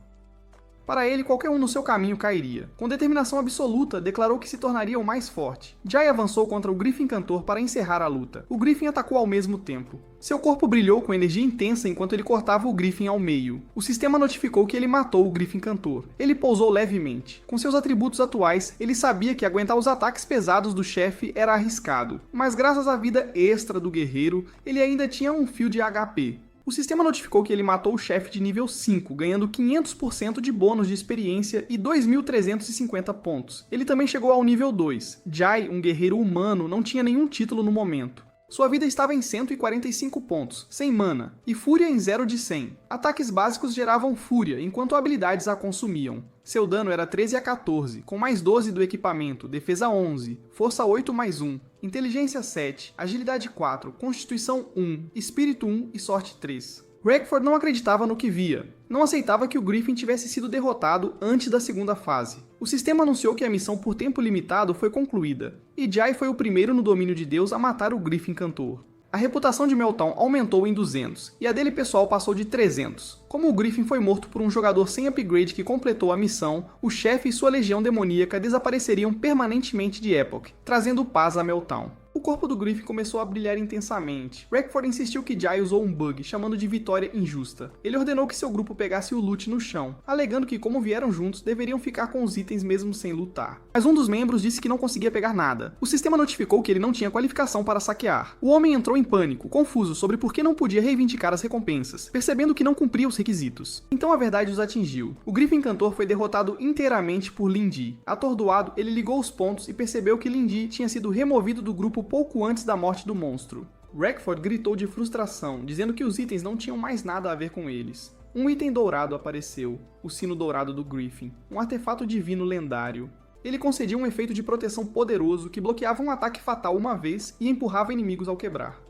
Para ele, qualquer um no seu caminho cairia. Com determinação absoluta, declarou que se tornaria o mais forte. Jai avançou contra o Griffin Cantor para encerrar a luta. O Griffin atacou ao mesmo tempo. Seu corpo brilhou com energia intensa enquanto ele cortava o Griffin ao meio. O sistema notificou que ele matou o Griffin Cantor. Ele pousou levemente. Com seus atributos atuais, ele sabia que aguentar os ataques pesados do chefe era arriscado. Mas graças à vida extra do guerreiro, ele ainda tinha um fio de HP. O sistema notificou que ele matou o chefe de nível 5, ganhando 500% de bônus de experiência e 2.350 pontos. Ele também chegou ao nível 2. Jai, um guerreiro humano, não tinha nenhum título no momento. Sua vida estava em 145 pontos, sem mana, e fúria em 0 de 100. Ataques básicos geravam fúria, enquanto habilidades a consumiam. Seu dano era 13 a 14, com mais 12 do equipamento, defesa 11, força 8 mais 1, inteligência 7, agilidade 4, constituição 1, espírito 1 e sorte 3. Rackford não acreditava no que via. Não aceitava que o Griffin tivesse sido derrotado antes da segunda fase. O sistema anunciou que a missão por tempo limitado foi concluída, e Jai foi o primeiro no domínio de Deus a matar o Griffin Cantor. A reputação de Meltdown aumentou em 200, e a dele pessoal passou de 300. Como o Griffin foi morto por um jogador sem upgrade que completou a missão, o chefe e sua legião demoníaca desapareceriam permanentemente de Epoch, trazendo paz a Meltdown. O corpo do Griffin começou a brilhar intensamente. Rackford insistiu que Jai usou um bug, chamando de vitória injusta. Ele ordenou que seu grupo pegasse o loot no chão, alegando que como vieram juntos, deveriam ficar com os itens mesmo sem lutar. Mas um dos membros disse que não conseguia pegar nada. O sistema notificou que ele não tinha qualificação para saquear. O homem entrou em pânico, confuso sobre por que não podia reivindicar as recompensas, percebendo que não cumpria os requisitos. Então a verdade os atingiu. O Griffin Cantor foi derrotado inteiramente por Lindy. Atordoado, ele ligou os pontos e percebeu que Lindy tinha sido removido do grupo pouco antes da morte do monstro. Rackford gritou de frustração, dizendo que os itens não tinham mais nada a ver com eles. Um item dourado apareceu, o sino dourado do Griffin, um artefato divino lendário. Ele concedia um efeito de proteção poderoso que bloqueava um ataque fatal uma vez e empurrava inimigos ao quebrar.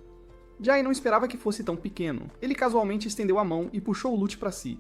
Jai não esperava que fosse tão pequeno. Ele casualmente estendeu a mão e puxou o loot para si.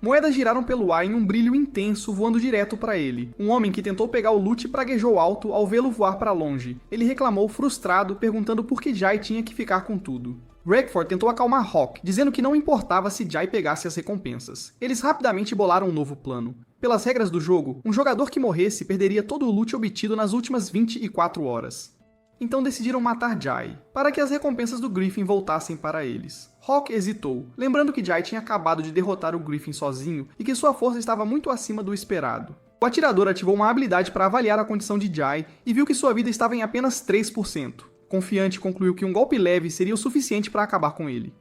Moedas giraram pelo ar em um brilho intenso, voando direto para ele. Um homem que tentou pegar o loot praguejou alto ao vê-lo voar para longe. Ele reclamou frustrado, perguntando por que Jai tinha que ficar com tudo. Rackford tentou acalmar Hawk, dizendo que não importava se Jai pegasse as recompensas. Eles rapidamente bolaram um novo plano. Pelas regras do jogo, um jogador que morresse perderia todo o loot obtido nas últimas 24 horas. Então decidiram matar Jai, para que as recompensas do Griffin voltassem para eles. Hawk hesitou, lembrando que Jai tinha acabado de derrotar o Griffin sozinho e que sua força estava muito acima do esperado. O atirador ativou uma habilidade para avaliar a condição de Jai e viu que sua vida estava em apenas 3%. Confiante, concluiu que um golpe leve seria o suficiente para acabar com ele.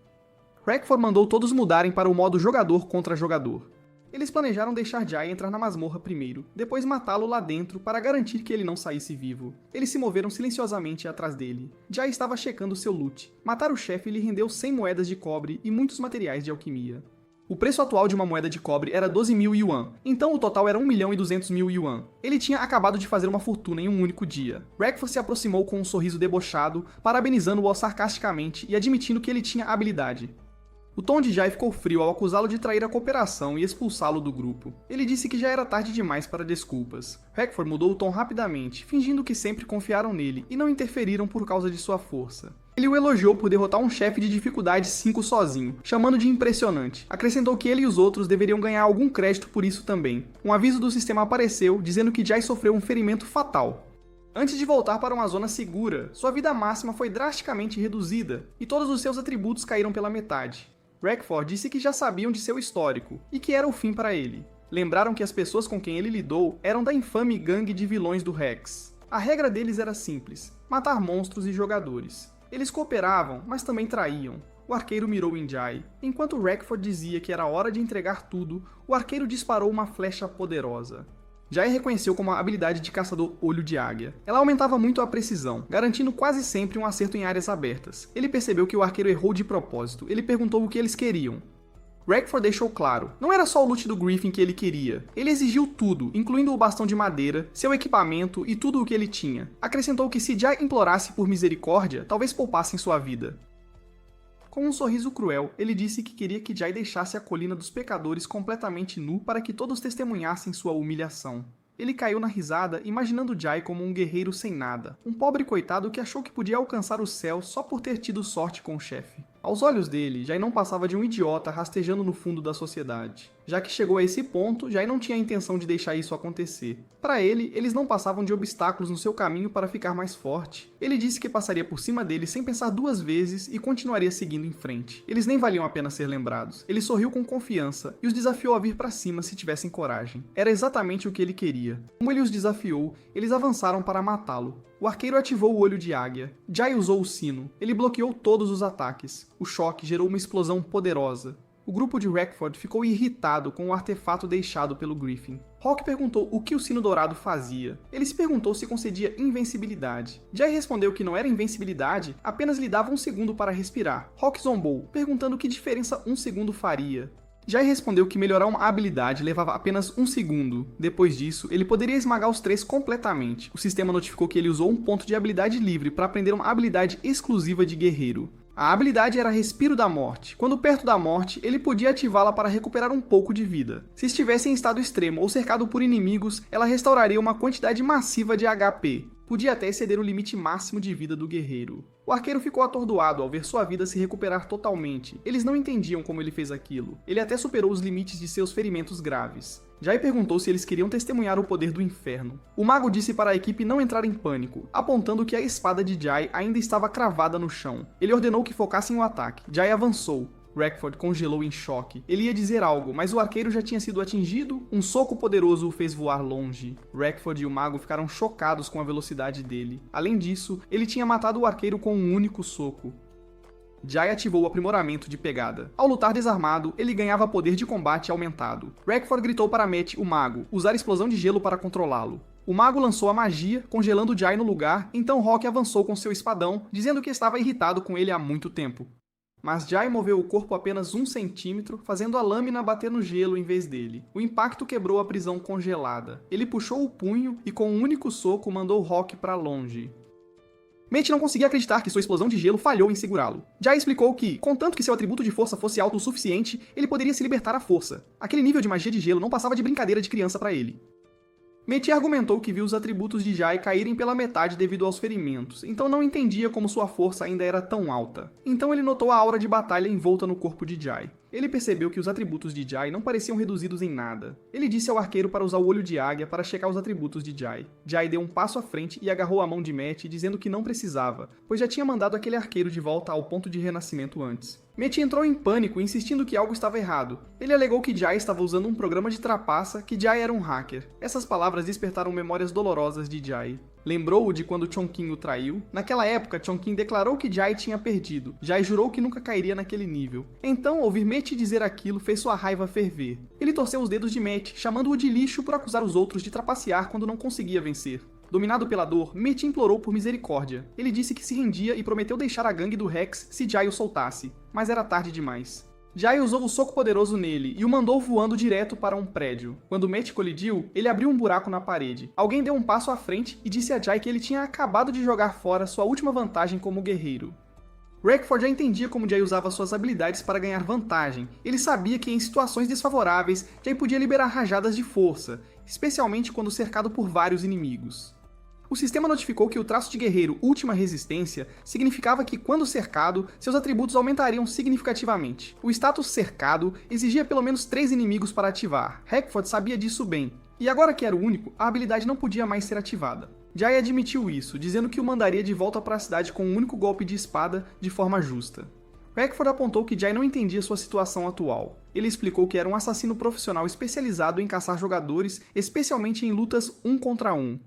Rackford mandou todos mudarem para o modo jogador contra jogador. Eles planejaram deixar Jai entrar na masmorra primeiro, depois matá-lo lá dentro para garantir que ele não saísse vivo. Eles se moveram silenciosamente atrás dele. Jai estava checando seu loot. Matar o chefe lhe rendeu 100 moedas de cobre e muitos materiais de alquimia. O preço atual de uma moeda de cobre era 12.000 yuan, então o total era 1.200.000 yuan. Ele tinha acabado de fazer uma fortuna em um único dia. Rackford se aproximou com um sorriso debochado, parabenizando-o sarcasticamente e admitindo que ele tinha habilidade. O tom de Jai ficou frio ao acusá-lo de trair a cooperação e expulsá-lo do grupo. Ele disse que já era tarde demais para desculpas. Rackford mudou o tom rapidamente, fingindo que sempre confiaram nele e não interferiram por causa de sua força. Ele o elogiou por derrotar um chefe de dificuldade 5 sozinho, chamando de impressionante. Acrescentou que ele e os outros deveriam ganhar algum crédito por isso também. Um aviso do sistema apareceu, dizendo que Jai sofreu um ferimento fatal. Antes de voltar para uma zona segura, sua vida máxima foi drasticamente reduzida, e todos os seus atributos caíram pela metade. Rackford disse que já sabiam de seu histórico, e que era o fim para ele. Lembraram que as pessoas com quem ele lidou eram da infame gangue de vilões do Rex. A regra deles era simples: matar monstros e jogadores. Eles cooperavam, mas também traíam. O arqueiro mirou em Jai. Enquanto Rackford dizia que era hora de entregar tudo, o arqueiro disparou uma flecha poderosa. Jai reconheceu como a habilidade de caçador Olho de Águia. Ela aumentava muito a precisão, garantindo quase sempre um acerto em áreas abertas. Ele percebeu que o arqueiro errou de propósito. Ele perguntou o que eles queriam. Rackford deixou claro, não era só o loot do Griffin que ele queria. Ele exigiu tudo, incluindo o bastão de madeira, seu equipamento e tudo o que ele tinha. Acrescentou que se Jai implorasse por misericórdia, talvez poupassem sua vida. Com um sorriso cruel, ele disse que queria que Jai deixasse a colina dos pecadores completamente nu para que todos testemunhassem sua humilhação. Ele caiu na risada, imaginando Jai como um guerreiro sem nada, um pobre coitado que achou que podia alcançar o céu só por ter tido sorte com o chefe. Aos olhos dele, Jai não passava de um idiota rastejando no fundo da sociedade. Já que chegou a esse ponto, Jai não tinha a intenção de deixar isso acontecer. Para ele, eles não passavam de obstáculos no seu caminho para ficar mais forte. Ele disse que passaria por cima deles sem pensar duas vezes e continuaria seguindo em frente. Eles nem valiam a pena ser lembrados. Ele sorriu com confiança e os desafiou a vir para cima se tivessem coragem. Era exatamente o que ele queria. Como ele os desafiou, eles avançaram para matá-lo. O arqueiro ativou o Olho de Águia. Jai usou o sino. Ele bloqueou todos os ataques. O choque gerou uma explosão poderosa. O grupo de Rackford ficou irritado com o artefato deixado pelo Griffin. Hawk perguntou o que o sino dourado fazia. Ele se perguntou se concedia invencibilidade. Jai respondeu que não era invencibilidade, apenas lhe dava um segundo para respirar. Hawk zombou, perguntando que diferença um segundo faria. Jai respondeu que melhorar uma habilidade levava apenas um segundo. Depois disso, ele poderia esmagar os três completamente. O sistema notificou que ele usou um ponto de habilidade livre para aprender uma habilidade exclusiva de guerreiro. A habilidade era Respiro da Morte. Quando perto da morte, ele podia ativá-la para recuperar um pouco de vida. Se estivesse em estado extremo ou cercado por inimigos, ela restauraria uma quantidade massiva de HP. Podia até exceder o limite máximo de vida do guerreiro. O arqueiro ficou atordoado ao ver sua vida se recuperar totalmente. Eles não entendiam como ele fez aquilo. Ele até superou os limites de seus ferimentos graves. Jai perguntou se eles queriam testemunhar o poder do inferno. O mago disse para a equipe não entrar em pânico, apontando que a espada de Jai ainda estava cravada no chão. Ele ordenou que focassem o ataque. Jai avançou. Rackford congelou em choque. Ele ia dizer algo, mas o arqueiro já tinha sido atingido, um soco poderoso o fez voar longe. Rackford e o mago ficaram chocados com a velocidade dele. Além disso, ele tinha matado o arqueiro com um único soco. Jai ativou o aprimoramento de pegada. Ao lutar desarmado, ele ganhava poder de combate aumentado. Rackford gritou para Matt, o mago, usar explosão de gelo para controlá-lo. O mago lançou a magia, congelando Jai no lugar, então Rock avançou com seu espadão, dizendo que estava irritado com ele há muito tempo. Mas Jai moveu o corpo apenas 1 centímetro, fazendo a lâmina bater no gelo em vez dele. O impacto quebrou a prisão congelada. Ele puxou o punho e com um único soco mandou Rock para longe. Matt não conseguia acreditar que sua explosão de gelo falhou em segurá-lo. Jai explicou que, contanto que seu atributo de força fosse alto o suficiente, ele poderia se libertar à força. Aquele nível de magia de gelo não passava de brincadeira de criança para ele. Matt argumentou que viu os atributos de Jai caírem pela metade devido aos ferimentos, então não entendia como sua força ainda era tão alta. Então ele notou a aura de batalha envolta no corpo de Jai. Ele percebeu que os atributos de Jai não pareciam reduzidos em nada. Ele disse ao arqueiro para usar o olho de águia para checar os atributos de Jai. Jai deu um passo à frente e agarrou a mão de Matt, dizendo que não precisava, pois já tinha mandado aquele arqueiro de volta ao ponto de renascimento antes. Matt entrou em pânico, insistindo que algo estava errado. Ele alegou que Jai estava usando um programa de trapaça, que Jai era um hacker. Essas palavras despertaram memórias dolorosas de Jai. Lembrou-o de quando Chongqing o traiu. Naquela época, Chongqing declarou que Jai tinha perdido. Jai jurou que nunca cairia naquele nível. Então, ouvir Matt dizer aquilo fez sua raiva ferver. Ele torceu os dedos de Matt, chamando-o de lixo por acusar os outros de trapacear quando não conseguia vencer. Dominado pela dor, Matt implorou por misericórdia. Ele disse que se rendia e prometeu deixar a gangue do Rex se Jai o soltasse. Mas era tarde demais. Jai usou o soco poderoso nele e o mandou voando direto para um prédio. Quando Matt colidiu, ele abriu um buraco na parede. Alguém deu um passo à frente e disse a Jai que ele tinha acabado de jogar fora sua última vantagem como guerreiro. Rackford já entendia como Jai usava suas habilidades para ganhar vantagem. Ele sabia que em situações desfavoráveis, Jai podia liberar rajadas de força, especialmente quando cercado por vários inimigos. O sistema notificou que o traço de guerreiro Última Resistência significava que, quando cercado, seus atributos aumentariam significativamente. O status cercado exigia pelo menos 3 inimigos para ativar. Rackford sabia disso bem, e agora que era o único, a habilidade não podia mais ser ativada. Jai admitiu isso, dizendo que o mandaria de volta para a cidade com um único golpe de espada de forma justa. Rackford apontou que Jai não entendia sua situação atual. Ele explicou que era um assassino profissional especializado em caçar jogadores, especialmente em lutas 1 contra 1.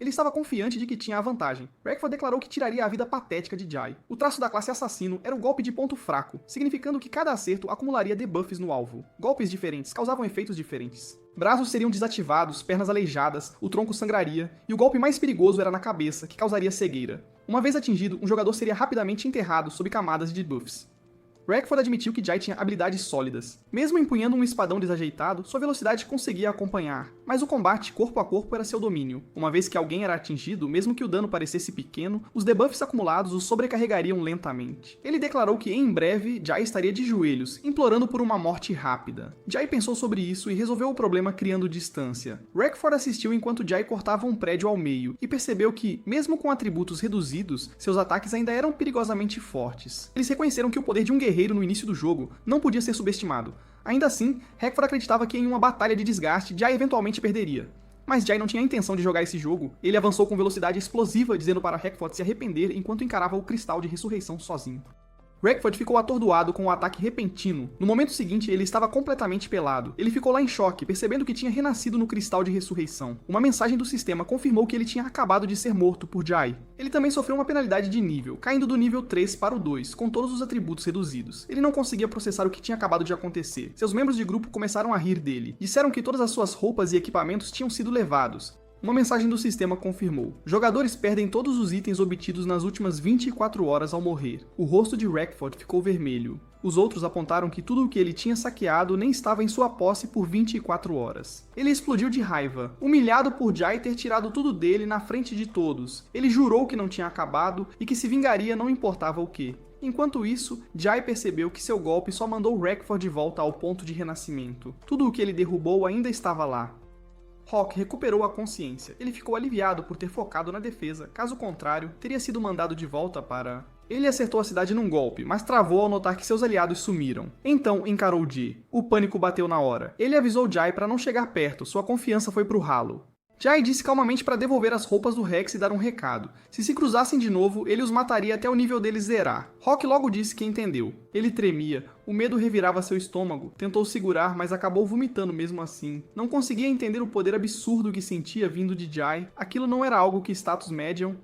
Ele estava confiante de que tinha a vantagem. Rackford declarou que tiraria a vida patética de Jai. O traço da classe assassino era o golpe de ponto fraco, significando que cada acerto acumularia debuffs no alvo. Golpes diferentes causavam efeitos diferentes. Braços seriam desativados, pernas aleijadas, o tronco sangraria, e o golpe mais perigoso era na cabeça, que causaria cegueira. Uma vez atingido, um jogador seria rapidamente enterrado sob camadas de debuffs. Rackford admitiu que Jai tinha habilidades sólidas. Mesmo empunhando um espadão desajeitado, sua velocidade conseguia acompanhar, mas o combate corpo a corpo era seu domínio. Uma vez que alguém era atingido, mesmo que o dano parecesse pequeno, os debuffs acumulados o sobrecarregariam lentamente. Ele declarou que em breve Jai estaria de joelhos, implorando por uma morte rápida. Jai pensou sobre isso e resolveu o problema criando distância. Rackford assistiu enquanto Jai cortava um prédio ao meio e percebeu que, mesmo com atributos reduzidos, seus ataques ainda eram perigosamente fortes. Eles reconheceram que o poder de um guerreiro no início do jogo não podia ser subestimado. Ainda assim, Rackford acreditava que em uma batalha de desgaste, Jai eventualmente perderia. Mas Jai não tinha a intenção de jogar esse jogo. Ele avançou com velocidade explosiva, dizendo para Rackford se arrepender enquanto encarava o cristal de ressurreição sozinho. Rackford ficou atordoado com o ataque repentino. No momento seguinte, ele estava completamente pelado. Ele ficou lá em choque, percebendo que tinha renascido no cristal de ressurreição. Uma mensagem do sistema confirmou que ele tinha acabado de ser morto por Jai. Ele também sofreu uma penalidade de nível, caindo do nível 3 para o 2, com todos os atributos reduzidos. Ele não conseguia processar o que tinha acabado de acontecer. Seus membros de grupo começaram a rir dele. Disseram que todas as suas roupas e equipamentos tinham sido levados. Uma mensagem do sistema confirmou. Jogadores perdem todos os itens obtidos nas últimas 24 horas ao morrer. O rosto de Rackford ficou vermelho. Os outros apontaram que tudo o que ele tinha saqueado nem estava em sua posse por 24 horas. Ele explodiu de raiva, humilhado por Jai ter tirado tudo dele na frente de todos. Ele jurou que não tinha acabado e que se vingaria não importava o que. Enquanto isso, Jai percebeu que seu golpe só mandou Rekford de volta ao ponto de renascimento. Tudo o que ele derrubou ainda estava lá. Hawk recuperou a consciência. Ele ficou aliviado por ter focado na defesa, caso contrário, teria sido mandado de volta para... Ele acertou a cidade num golpe, mas travou ao notar que seus aliados sumiram. Então encarou Ji. O pânico bateu na hora. Ele avisou Jai para não chegar perto, sua confiança foi pro ralo. Jai disse calmamente para devolver as roupas do Rex e dar um recado. Se cruzassem de novo, ele os mataria até o nível deles zerar. Hawk logo disse que entendeu. Ele tremia, o medo revirava seu estômago, tentou segurar, mas acabou vomitando mesmo assim. Não conseguia entender o poder absurdo que sentia vindo de Jai. Aquilo não era algo que status medium.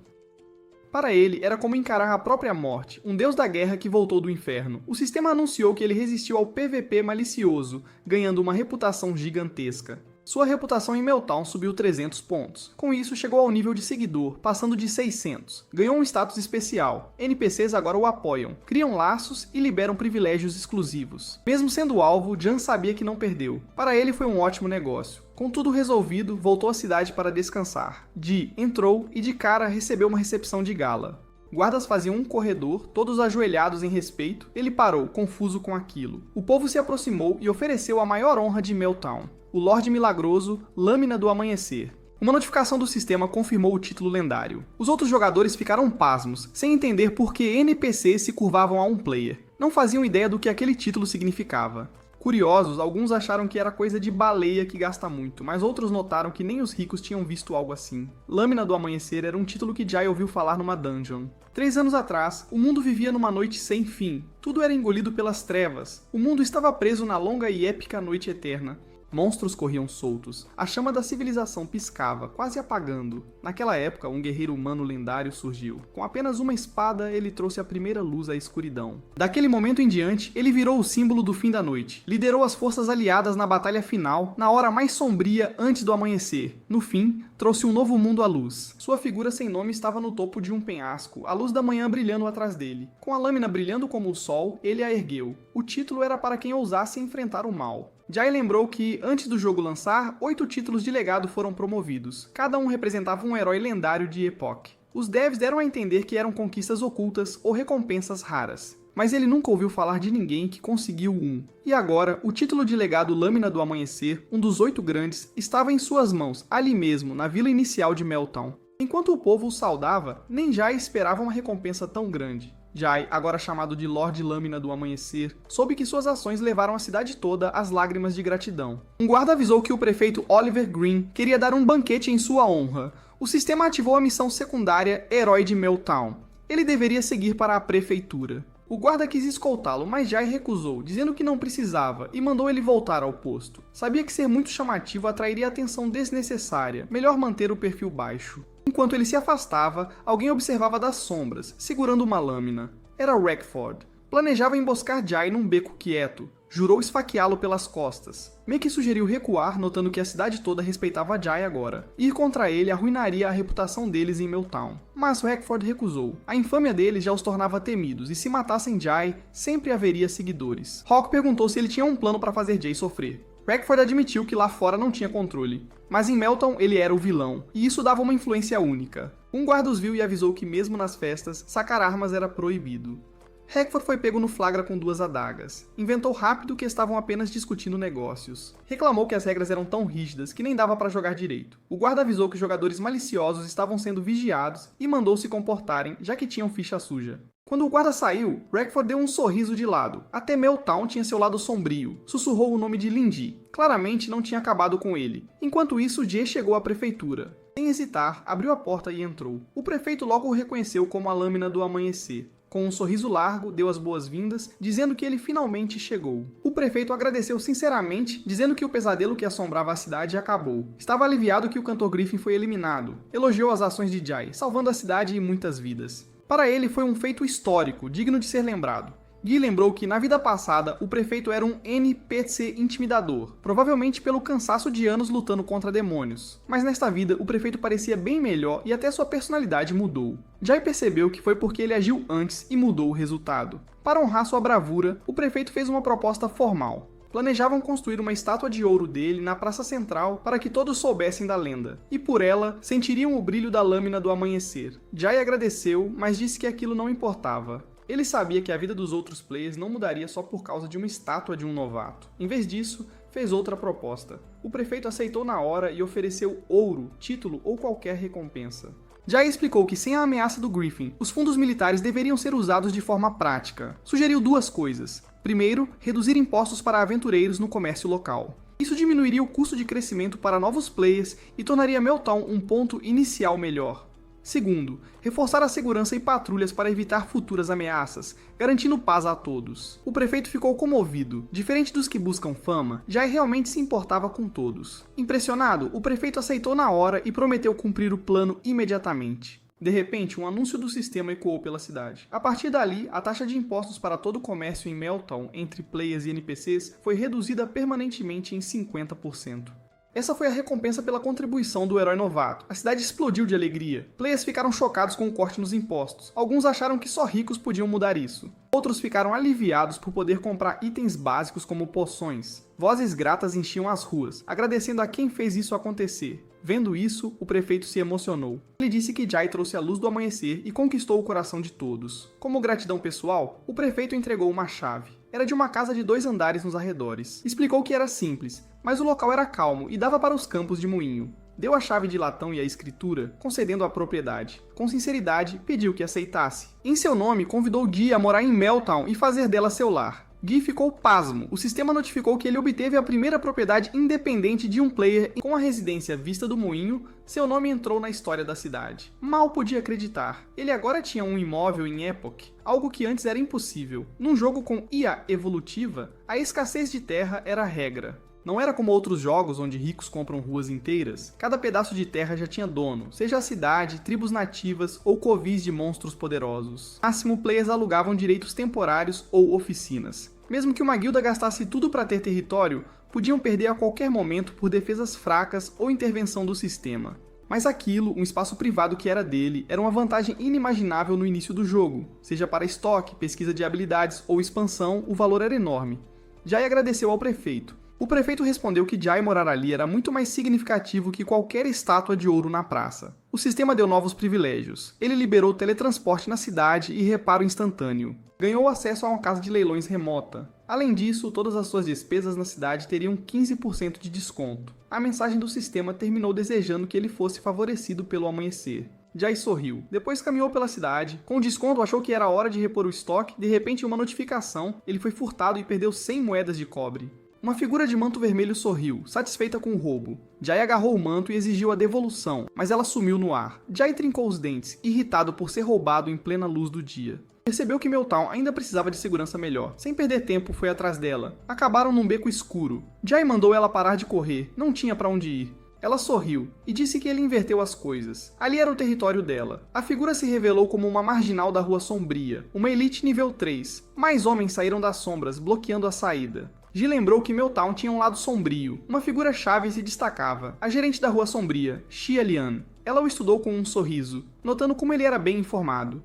Para ele, era como encarar a própria morte, um deus da guerra que voltou do inferno. O sistema anunciou que ele resistiu ao PVP malicioso, ganhando uma reputação gigantesca. Sua reputação em Meltdown subiu 300 pontos. Com isso, chegou ao nível de seguidor, passando de 600. Ganhou um status especial. NPCs agora o apoiam, criam laços e liberam privilégios exclusivos. Mesmo sendo alvo, Jan sabia que não perdeu. Para ele foi um ótimo negócio. Com tudo resolvido, voltou à cidade para descansar. Ji entrou e de cara recebeu uma recepção de gala. Guardas faziam um corredor, todos ajoelhados em respeito. Ele parou, confuso com aquilo. O povo se aproximou e ofereceu a maior honra de Meltdown. O Lorde Milagroso, Lâmina do Amanhecer. Uma notificação do sistema confirmou o título lendário. Os outros jogadores ficaram pasmos, sem entender por que NPCs se curvavam a um player. Não faziam ideia do que aquele título significava. Curiosos, alguns acharam que era coisa de baleia que gasta muito, mas outros notaram que nem os ricos tinham visto algo assim. Lâmina do Amanhecer era um título que Jai ouviu falar numa dungeon. 3 anos atrás, o mundo vivia numa noite sem fim. Tudo era engolido pelas trevas. O mundo estava preso na longa e épica noite eterna. Monstros corriam soltos, a chama da civilização piscava, quase apagando. Naquela época, um guerreiro humano lendário surgiu. Com apenas uma espada, ele trouxe a primeira luz à escuridão. Daquele momento em diante, ele virou o símbolo do fim da noite. Liderou as forças aliadas na batalha final, na hora mais sombria antes do amanhecer. No fim, trouxe um novo mundo à luz. Sua figura sem nome estava no topo de um penhasco, a luz da manhã brilhando atrás dele. Com a lâmina brilhando como o sol, ele a ergueu. O título era para quem ousasse enfrentar o mal. Jai lembrou que, antes do jogo lançar, 8 títulos de legado foram promovidos. Cada um representava um herói lendário de Epoch. Os devs deram a entender que eram conquistas ocultas ou recompensas raras. Mas ele nunca ouviu falar de ninguém que conseguiu um. E agora, o título de legado Lâmina do Amanhecer, um dos 8 grandes, estava em suas mãos, ali mesmo, na vila inicial de Meltdown. Enquanto o povo o saudava, nem Jai esperava uma recompensa tão grande. Jai, agora chamado de Lorde Lâmina do Amanhecer, soube que suas ações levaram a cidade toda às lágrimas de gratidão. Um guarda avisou que o prefeito Oliver Green queria dar um banquete em sua honra. O sistema ativou a missão secundária Herói de Meltdown. Ele deveria seguir para a prefeitura. O guarda quis escoltá-lo, mas Jai recusou, dizendo que não precisava, e mandou ele voltar ao posto. Sabia que ser muito chamativo atrairia atenção desnecessária, melhor manter o perfil baixo. Enquanto ele se afastava, alguém observava das sombras, segurando uma lâmina. Era Rekford. Planejava emboscar Jai num beco quieto. Jurou esfaqueá-lo pelas costas. Meek sugeriu recuar, notando que a cidade toda respeitava Jai agora. Ir contra ele arruinaria a reputação deles em Meltdown. Mas Rekford recusou. A infâmia deles já os tornava temidos, e se matassem Jai, sempre haveria seguidores. Hawk perguntou se ele tinha um plano para fazer Jai sofrer. Rekford admitiu que lá fora não tinha controle. Mas em Meltdown ele era o vilão, e isso dava uma influência única. Um guarda os viu e avisou que mesmo nas festas, sacar armas era proibido. Rekford foi pego no flagra com 2 adagas. Inventou rápido que estavam apenas discutindo negócios. Reclamou que as regras eram tão rígidas que nem dava para jogar direito. O guarda avisou que jogadores maliciosos estavam sendo vigiados e mandou se comportarem, já que tinham ficha suja. Quando o guarda saiu, Rekford deu um sorriso de lado. Até Meltdown tinha seu lado sombrio. Sussurrou o nome de Lindy. Claramente não tinha acabado com ele. Enquanto isso, Jay chegou à prefeitura. Sem hesitar, abriu a porta e entrou. O prefeito logo o reconheceu como a Lâmina do Amanhecer. Com um sorriso largo, deu as boas-vindas, dizendo que ele finalmente chegou. O prefeito agradeceu sinceramente, dizendo que o pesadelo que assombrava a cidade acabou. Estava aliviado que o cantor Griffin foi eliminado. Elogiou as ações de Jai, salvando a cidade e muitas vidas. Para ele foi um feito histórico, digno de ser lembrado. Guy lembrou que na vida passada o prefeito era um NPC intimidador, provavelmente pelo cansaço de anos lutando contra demônios. Mas nesta vida o prefeito parecia bem melhor e até sua personalidade mudou. Jai percebeu que foi porque ele agiu antes e mudou o resultado. Para honrar sua bravura, o prefeito fez uma proposta formal. Planejavam construir uma estátua de ouro dele na praça central para que todos soubessem da lenda, e por ela sentiriam o brilho da Lâmina do Amanhecer. Jai agradeceu, mas disse que aquilo não importava. Ele sabia que a vida dos outros players não mudaria só por causa de uma estátua de um novato. Em vez disso, fez outra proposta. O prefeito aceitou na hora e ofereceu ouro, título ou qualquer recompensa. Jai explicou que sem a ameaça do Griffin, os fundos militares deveriam ser usados de forma prática. Sugeriu duas coisas. Primeiro, reduzir impostos para aventureiros no comércio local. Isso diminuiria o custo de crescimento para novos players e tornaria Meltdown um ponto inicial melhor. Segundo, reforçar a segurança e patrulhas para evitar futuras ameaças, garantindo paz a todos. O prefeito ficou comovido. Diferente dos que buscam fama, Jai realmente se importava com todos. Impressionado, o prefeito aceitou na hora e prometeu cumprir o plano imediatamente. De repente, um anúncio do sistema ecoou pela cidade. A partir dali, a taxa de impostos para todo o comércio em Meltdown entre players e NPCs foi reduzida permanentemente em 50%. Essa foi a recompensa pela contribuição do herói novato. A cidade explodiu de alegria. Players ficaram chocados com o corte nos impostos. Alguns acharam que só ricos podiam mudar isso. Outros ficaram aliviados por poder comprar itens básicos como poções. Vozes gratas enchiam as ruas, agradecendo a quem fez isso acontecer. Vendo isso, o prefeito se emocionou. Ele disse que Jai trouxe a luz do amanhecer e conquistou o coração de todos. Como gratidão pessoal, o prefeito entregou uma chave. Era de uma casa de 2 andares nos arredores. Explicou que era simples, mas o local era calmo e dava para os campos de moinho. Deu a chave de latão e a escritura, concedendo a propriedade. Com sinceridade, pediu que aceitasse. Em seu nome, convidou Guy a morar em Meltdown e fazer dela seu lar. Guy ficou pasmo. O sistema notificou que ele obteve a primeira propriedade independente de um player e com a residência vista do moinho, seu nome entrou na história da cidade. Mal podia acreditar. Ele agora tinha um imóvel em Epoch, algo que antes era impossível. Num jogo com IA evolutiva, a escassez de terra era a regra. Não era como outros jogos onde ricos compram ruas inteiras. Cada pedaço de terra já tinha dono, seja a cidade, tribos nativas ou covis de monstros poderosos. No máximo, players alugavam direitos temporários ou oficinas. Mesmo que uma guilda gastasse tudo para ter território, podiam perder a qualquer momento por defesas fracas ou intervenção do sistema. Mas aquilo, um espaço privado que era dele, era uma vantagem inimaginável no início do jogo. Seja para estoque, pesquisa de habilidades ou expansão, o valor era enorme. Jai agradeceu ao prefeito. O prefeito respondeu que Jai morar ali era muito mais significativo que qualquer estátua de ouro na praça. O sistema deu novos privilégios. Ele liberou teletransporte na cidade e reparo instantâneo. Ganhou acesso a uma casa de leilões remota. Além disso, todas as suas despesas na cidade teriam 15% de desconto. A mensagem do sistema terminou desejando que ele fosse favorecido pelo amanhecer. Jai sorriu. Depois caminhou pela cidade. Com o desconto, achou que era hora de repor o estoque. De repente, uma notificação. Ele foi furtado e perdeu 100 moedas de cobre. Uma figura de manto vermelho sorriu, satisfeita com o roubo. Jai agarrou o manto e exigiu a devolução, mas ela sumiu no ar. Jai trincou os dentes, irritado por ser roubado em plena luz do dia. Percebeu que Meltdown ainda precisava de segurança melhor. Sem perder tempo, foi atrás dela. Acabaram num beco escuro. Jai mandou ela parar de correr, não tinha para onde ir. Ela sorriu e disse que ele inverteu as coisas. Ali era o território dela. A figura se revelou como uma marginal da Rua Sombria, uma elite nível 3. Mais homens saíram das sombras, bloqueando a saída. Ji lembrou que Meltdown tinha um lado sombrio. Uma figura-chave se destacava, a gerente da Rua Sombria, Xia Lian. Ela o estudou com um sorriso, notando como ele era bem informado.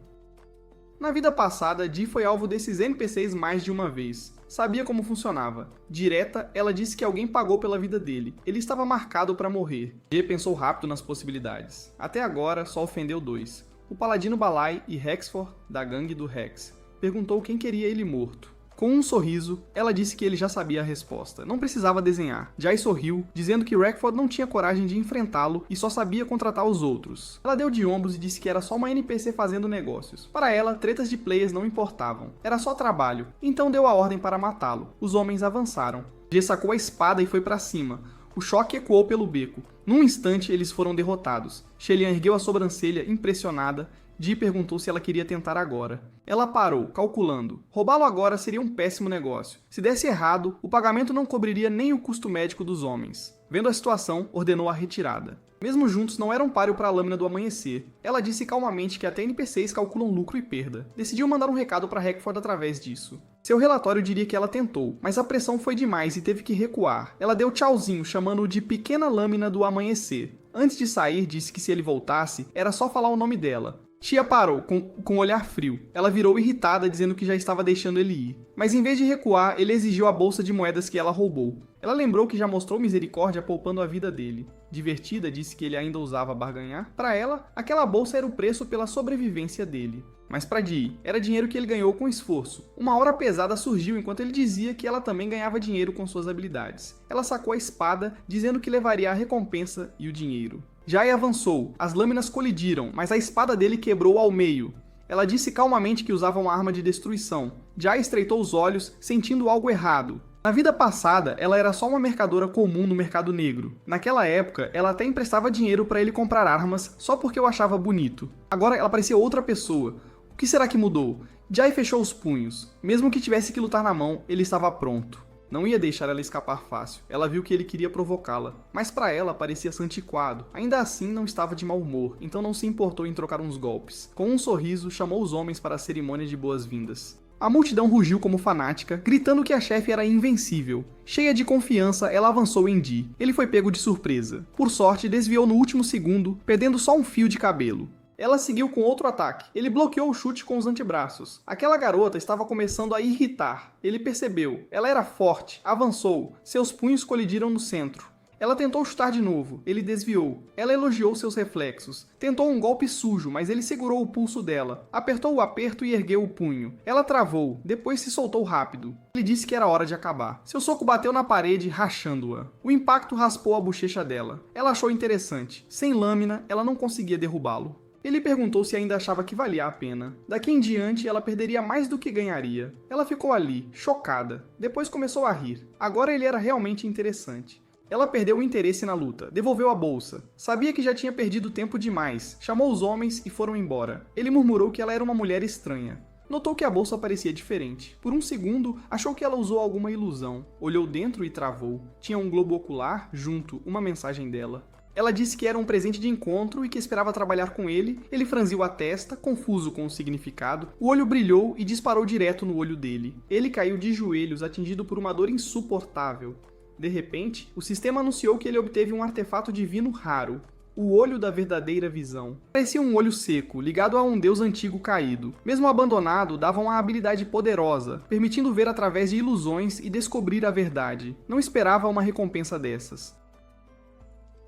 Na vida passada, Ji foi alvo desses NPCs mais de uma vez. Sabia como funcionava. Direta, ela disse que alguém pagou pela vida dele. Ele estava marcado para morrer. Ji pensou rápido nas possibilidades. Até agora, só ofendeu 2. O Paladino Balai e Hexfor, da gangue do Hex. Perguntou quem queria ele morto. Com um sorriso, ela disse que ele já sabia a resposta. Não precisava desenhar. Jai sorriu, dizendo que Rekford não tinha coragem de enfrentá-lo e só sabia contratar os outros. Ela deu de ombros e disse que era só uma NPC fazendo negócios. Para ela, tretas de players não importavam. Era só trabalho. Então deu a ordem para matá-lo. Os homens avançaram. Jai sacou a espada e foi para cima. O choque ecoou pelo beco. Num instante, eles foram derrotados. Shelian ergueu a sobrancelha, impressionada. Ji perguntou se ela queria tentar agora. Ela parou, calculando. Roubá-lo agora seria um péssimo negócio. Se desse errado, o pagamento não cobriria nem o custo médico dos homens. Vendo a situação, ordenou a retirada. Mesmo juntos, não era um páreo para a lâmina do amanhecer. Ela disse calmamente que até NPCs calculam lucro e perda. Decidiu mandar um recado para Rekford através disso. Seu relatório diria que ela tentou, mas a pressão foi demais e teve que recuar. Ela deu tchauzinho, chamando-o de Pequena Lâmina do Amanhecer. Antes de sair, disse que se ele voltasse, era só falar o nome dela. Tia parou, com um olhar frio. Ela virou irritada, dizendo que já estava deixando ele ir. Mas em vez de recuar, ele exigiu a bolsa de moedas que ela roubou. Ela lembrou que já mostrou misericórdia poupando a vida dele. Divertida, disse que ele ainda ousava barganhar. Para ela, aquela bolsa era o preço pela sobrevivência dele. Mas para Dee, era dinheiro que ele ganhou com esforço. Uma hora pesada surgiu enquanto ele dizia que ela também ganhava dinheiro com suas habilidades. Ela sacou a espada, dizendo que levaria a recompensa e o dinheiro. Jai avançou, as lâminas colidiram, mas a espada dele quebrou ao meio. Ela disse calmamente que usava uma arma de destruição. Jai estreitou os olhos, sentindo algo errado. Na vida passada, ela era só uma mercadora comum no mercado negro. Naquela época, ela até emprestava dinheiro para ele comprar armas só porque eu achava bonito. Agora ela parecia outra pessoa. O que será que mudou? Jai fechou os punhos. Mesmo que tivesse que lutar na mão, ele estava pronto. Não ia deixar ela escapar fácil. Ela viu que ele queria provocá-la. Mas para ela parecia-se antiquado. Ainda assim não estava de mau humor, então não se importou em trocar uns golpes. Com um sorriso, chamou os homens para a cerimônia de boas-vindas. A multidão rugiu como fanática, gritando que a chefe era invencível. Cheia de confiança, ela avançou em Dee. Ele foi pego de surpresa. Por sorte, desviou no último segundo, perdendo só um fio de cabelo. Ela seguiu com outro ataque. Ele bloqueou o chute com os antebraços. Aquela garota estava começando a irritar. Ele percebeu. Ela era forte. Avançou. Seus punhos colidiram no centro. Ela tentou chutar de novo. Ele desviou. Ela elogiou seus reflexos. Tentou um golpe sujo, mas ele segurou o pulso dela. Apertou o aperto e ergueu o punho. Ela travou. Depois se soltou rápido. Ele disse que era hora de acabar. Seu soco bateu na parede, rachando-a. O impacto raspou a bochecha dela. Ela achou interessante. Sem lâmina, ela não conseguia derrubá-lo. Ele perguntou se ainda achava que valia a pena. Daqui em diante, ela perderia mais do que ganharia. Ela ficou ali, chocada. Depois começou a rir. Agora ele era realmente interessante. Ela perdeu o interesse na luta, devolveu a bolsa. Sabia que já tinha perdido tempo demais. Chamou os homens e foram embora. Ele murmurou que ela era uma mulher estranha. Notou que a bolsa parecia diferente. Por um segundo, achou que ela usou alguma ilusão. Olhou dentro e travou. Tinha um globo ocular, junto, uma mensagem dela. Ela disse que era um presente de encontro e que esperava trabalhar com ele. Ele franziu a testa, confuso com o significado. O olho brilhou e disparou direto no olho dele. Ele caiu de joelhos, atingido por uma dor insuportável. De repente, o sistema anunciou que ele obteve um artefato divino raro. O olho da verdadeira visão. Parecia um olho seco, ligado a um deus antigo caído. Mesmo abandonado, dava uma habilidade poderosa, permitindo ver através de ilusões e descobrir a verdade. Não esperava uma recompensa dessas.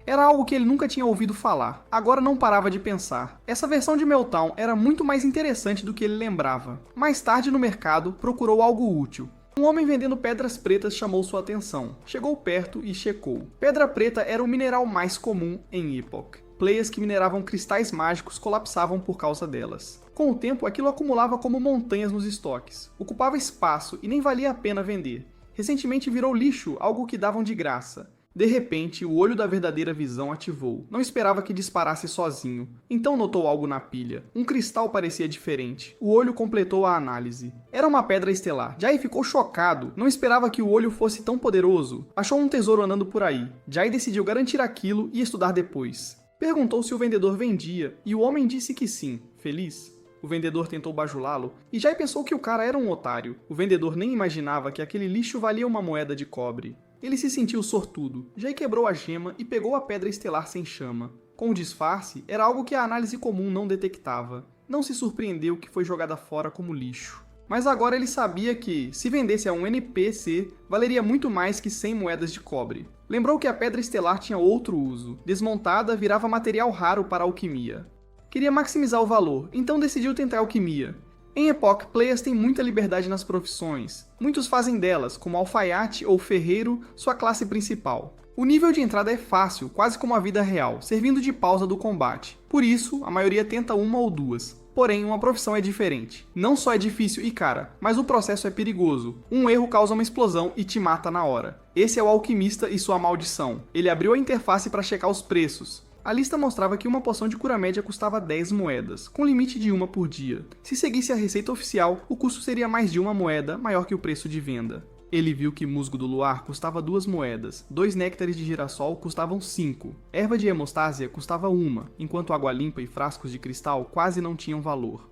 Era algo que ele nunca tinha ouvido falar. Agora não parava de pensar. Essa versão de Meltdown era muito mais interessante do que ele lembrava. Mais tarde no mercado, procurou algo útil. Um homem vendendo pedras pretas chamou sua atenção. Chegou perto e checou. Pedra preta era o mineral mais comum em Epoch. Players que mineravam cristais mágicos colapsavam por causa delas. Com o tempo, aquilo acumulava como montanhas nos estoques. Ocupava espaço e nem valia a pena vender. Recentemente virou lixo, algo que davam de graça. De repente, o olho da verdadeira visão ativou. Não esperava que disparasse sozinho. Então notou algo na pilha. Um cristal parecia diferente. O olho completou a análise. Era uma pedra estelar. Jai ficou chocado. Não esperava que o olho fosse tão poderoso. Achou um tesouro andando por aí. Jai decidiu garantir aquilo e estudar depois. Perguntou se o vendedor vendia, e o homem disse que sim. Feliz? O vendedor tentou bajulá-lo, e Jai pensou que o cara era um otário. O vendedor nem imaginava que aquele lixo valia uma moeda de cobre. Ele se sentiu sortudo. Jai quebrou a gema e pegou a pedra estelar sem chama. Com o disfarce, era algo que a análise comum não detectava. Não se surpreendeu que foi jogada fora como lixo. Mas agora ele sabia que, se vendesse a um NPC, valeria muito mais que 100 moedas de cobre. Lembrou que a pedra estelar tinha outro uso. Desmontada, virava material raro para a alquimia. Queria maximizar o valor, então decidiu tentar alquimia. Em Epoch, players têm muita liberdade nas profissões. Muitos fazem delas, como alfaiate ou ferreiro, sua classe principal. O nível de entrada é fácil, quase como a vida real, servindo de pausa do combate. Por isso, a maioria tenta uma ou duas. Porém, uma profissão é diferente. Não só é difícil e cara, mas o processo é perigoso. Um erro causa uma explosão e te mata na hora. Esse é o alquimista e sua maldição. Ele abriu a interface para checar os preços. A lista mostrava que uma poção de cura média custava 10 moedas, com limite de uma por dia. Se seguisse a receita oficial, o custo seria mais de uma moeda, maior que o preço de venda. Ele viu que musgo do luar custava 2 moedas, 2 néctares de girassol custavam 5, erva de hemostásia custava 1, enquanto água limpa e frascos de cristal quase não tinham valor.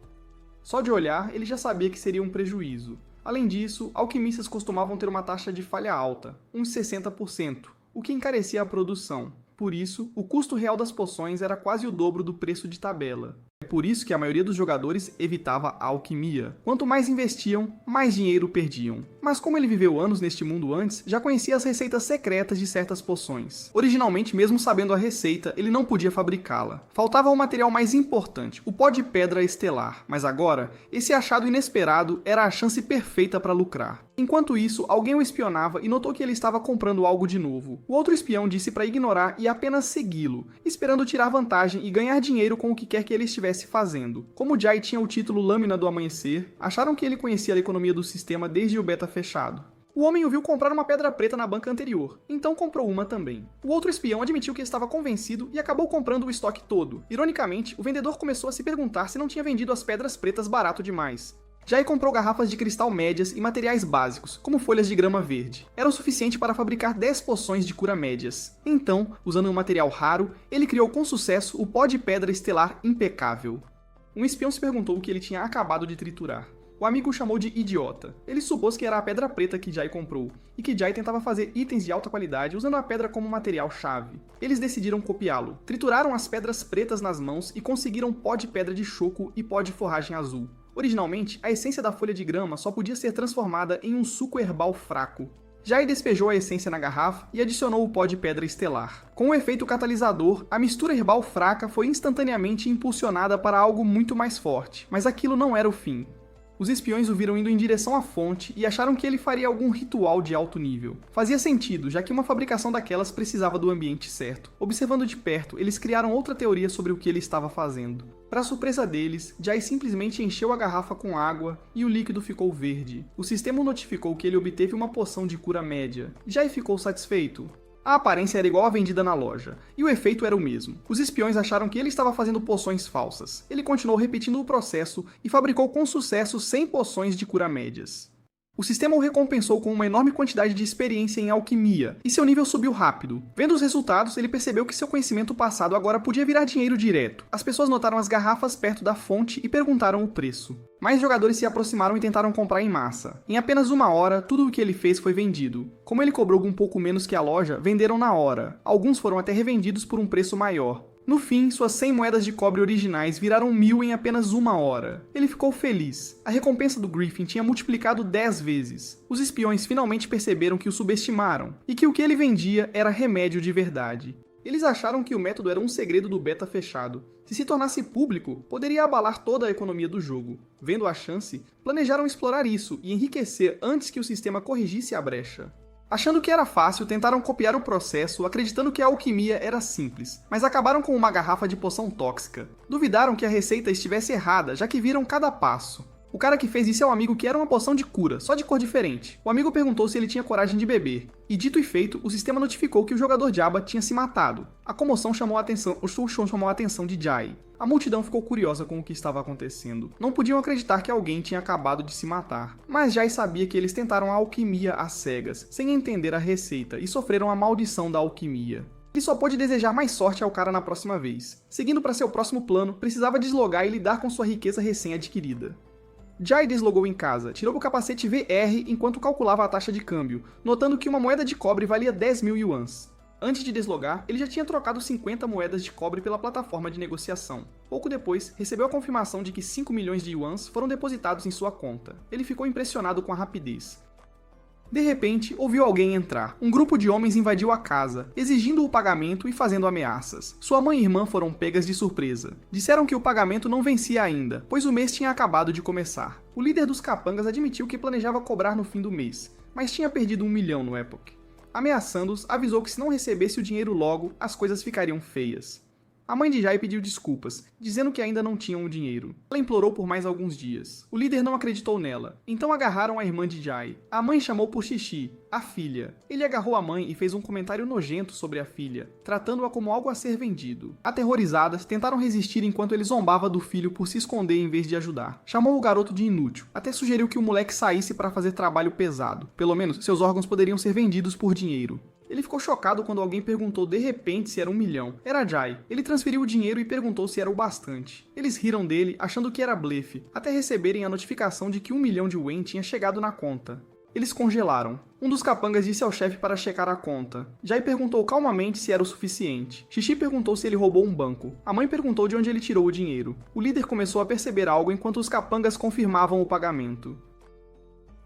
Só de olhar, ele já sabia que seria um prejuízo. Além disso, alquimistas costumavam ter uma taxa de falha alta, uns 60%, o que encarecia a produção. Por isso, o custo real das poções era quase o dobro do preço de tabela. por isso que a maioria dos jogadores evitava a alquimia. Quanto mais investiam, mais dinheiro perdiam. Mas como ele viveu anos neste mundo antes, já conhecia as receitas secretas de certas poções. Originalmente, mesmo sabendo a receita, ele não podia fabricá-la. Faltava o material mais importante, o pó de pedra estelar, mas agora, esse achado inesperado era a chance perfeita para lucrar. Enquanto isso, alguém o espionava e notou que ele estava comprando algo de novo. O outro espião disse para ignorar e apenas segui-lo, esperando tirar vantagem e ganhar dinheiro com o que quer que ele estivesse fazendo. Como Jai tinha o título Lâmina do Amanhecer, acharam que ele conhecia a economia do sistema desde o beta fechado. O homem o viu comprar uma pedra preta na banca anterior, então comprou uma também. O outro espião admitiu que estava convencido e acabou comprando o estoque todo. Ironicamente, o vendedor começou a se perguntar se não tinha vendido as pedras pretas barato demais. Jai comprou garrafas de cristal médias e materiais básicos, como folhas de grama verde. Era o suficiente para fabricar 10 poções de cura médias. Então, usando um material raro, ele criou com sucesso o pó de pedra estelar impecável. Um espião se perguntou o que ele tinha acabado de triturar. O amigo o chamou de idiota. Ele supôs que era a pedra preta que Jai comprou, e que Jai tentava fazer itens de alta qualidade usando a pedra como material-chave. Eles decidiram copiá-lo. Trituraram as pedras pretas nas mãos e conseguiram pó de pedra de choco e pó de forragem azul. Originalmente, a essência da folha de grama só podia ser transformada em um suco herbal fraco. Jai despejou a essência na garrafa e adicionou o pó de pedra estelar. Com o efeito catalisador, a mistura herbal fraca foi instantaneamente impulsionada para algo muito mais forte, mas aquilo não era o fim. Os espiões o viram indo em direção à fonte e acharam que ele faria algum ritual de alto nível. Fazia sentido, já que uma fabricação daquelas precisava do ambiente certo. Observando de perto, eles criaram outra teoria sobre o que ele estava fazendo. Para surpresa deles, Jai simplesmente encheu a garrafa com água e o líquido ficou verde. O sistema notificou que ele obteve uma poção de cura média. Jai ficou satisfeito. A aparência era igual à vendida na loja, e o efeito era o mesmo. Os espiões acharam que ele estava fazendo poções falsas. Ele continuou repetindo o processo e fabricou com sucesso 100 poções de cura médias. O sistema o recompensou com uma enorme quantidade de experiência em alquimia, e seu nível subiu rápido. Vendo os resultados, ele percebeu que seu conhecimento passado agora podia virar dinheiro direto. As pessoas notaram as garrafas perto da fonte e perguntaram o preço. Mais jogadores se aproximaram e tentaram comprar em massa. Em apenas uma hora, tudo o que ele fez foi vendido. Como ele cobrou um pouco menos que a loja, venderam na hora. Alguns foram até revendidos por um preço maior. No fim, suas 100 moedas de cobre originais viraram 1000 em apenas uma hora. Ele ficou feliz. A recompensa do Griffin tinha multiplicado 10 vezes. Os espiões finalmente perceberam que o subestimaram, e que o que ele vendia era remédio de verdade. Eles acharam que o método era um segredo do beta fechado. Se tornasse público, poderia abalar toda a economia do jogo. Vendo a chance, planejaram explorar isso e enriquecer antes que o sistema corrigisse a brecha. Achando que era fácil, tentaram copiar o processo, acreditando que a alquimia era simples, mas acabaram com uma garrafa de poção tóxica. Duvidaram que a receita estivesse errada, já que viram cada passo. O cara que fez isso é um amigo que era uma poção de cura, só de cor diferente. O amigo perguntou se ele tinha coragem de beber, e dito e feito, o sistema notificou que o jogador Jabba tinha se matado. A comoção chamou a atenção, o show chamou a atenção de Jai. A multidão ficou curiosa com o que estava acontecendo. Não podiam acreditar que alguém tinha acabado de se matar. Mas Jai sabia que eles tentaram a alquimia às cegas, sem entender a receita, e sofreram a maldição da alquimia. Ele só pôde desejar mais sorte ao cara na próxima vez. Seguindo para seu próximo plano, precisava deslogar e lidar com sua riqueza recém-adquirida. Jai deslogou em casa, tirou o capacete VR enquanto calculava a taxa de câmbio, notando que uma moeda de cobre valia 10.000 yuans. Antes de deslogar, ele já tinha trocado 50 moedas de cobre pela plataforma de negociação. Pouco depois, recebeu a confirmação de que 5 milhões de yuans foram depositados em sua conta. Ele ficou impressionado com a rapidez. De repente, ouviu alguém entrar. Um grupo de homens invadiu a casa, exigindo o pagamento e fazendo ameaças. Sua mãe e irmã foram pegas de surpresa. Disseram que o pagamento não vencia ainda, pois o mês tinha acabado de começar. O líder dos capangas admitiu que planejava cobrar no fim do mês, mas tinha perdido 1 milhão no Epoch. Ameaçando-os, avisou que se não recebesse o dinheiro logo, as coisas ficariam feias. A mãe de Jai pediu desculpas, dizendo que ainda não tinham o dinheiro. Ela implorou por mais alguns dias. O líder não acreditou nela, então agarraram a irmã de Jai. A mãe chamou por Xixi, a filha. Ele agarrou a mãe e fez um comentário nojento sobre a filha, tratando-a como algo a ser vendido. Aterrorizadas, tentaram resistir enquanto ele zombava do filho por se esconder em vez de ajudar. Chamou o garoto de inútil, até sugeriu que o moleque saísse para fazer trabalho pesado. Pelo menos, seus órgãos poderiam ser vendidos por dinheiro. Ele ficou chocado quando alguém perguntou de repente se era 1 milhão. Era Jai. Ele transferiu o dinheiro e perguntou se era o bastante. Eles riram dele, achando que era blefe, até receberem a notificação de que 1 milhão de Wen tinha chegado na conta. Eles congelaram. Um dos capangas disse ao chefe para checar a conta. Jai perguntou calmamente se era o suficiente. Xixi perguntou se ele roubou um banco. A mãe perguntou de onde ele tirou o dinheiro. O líder começou a perceber algo enquanto os capangas confirmavam o pagamento.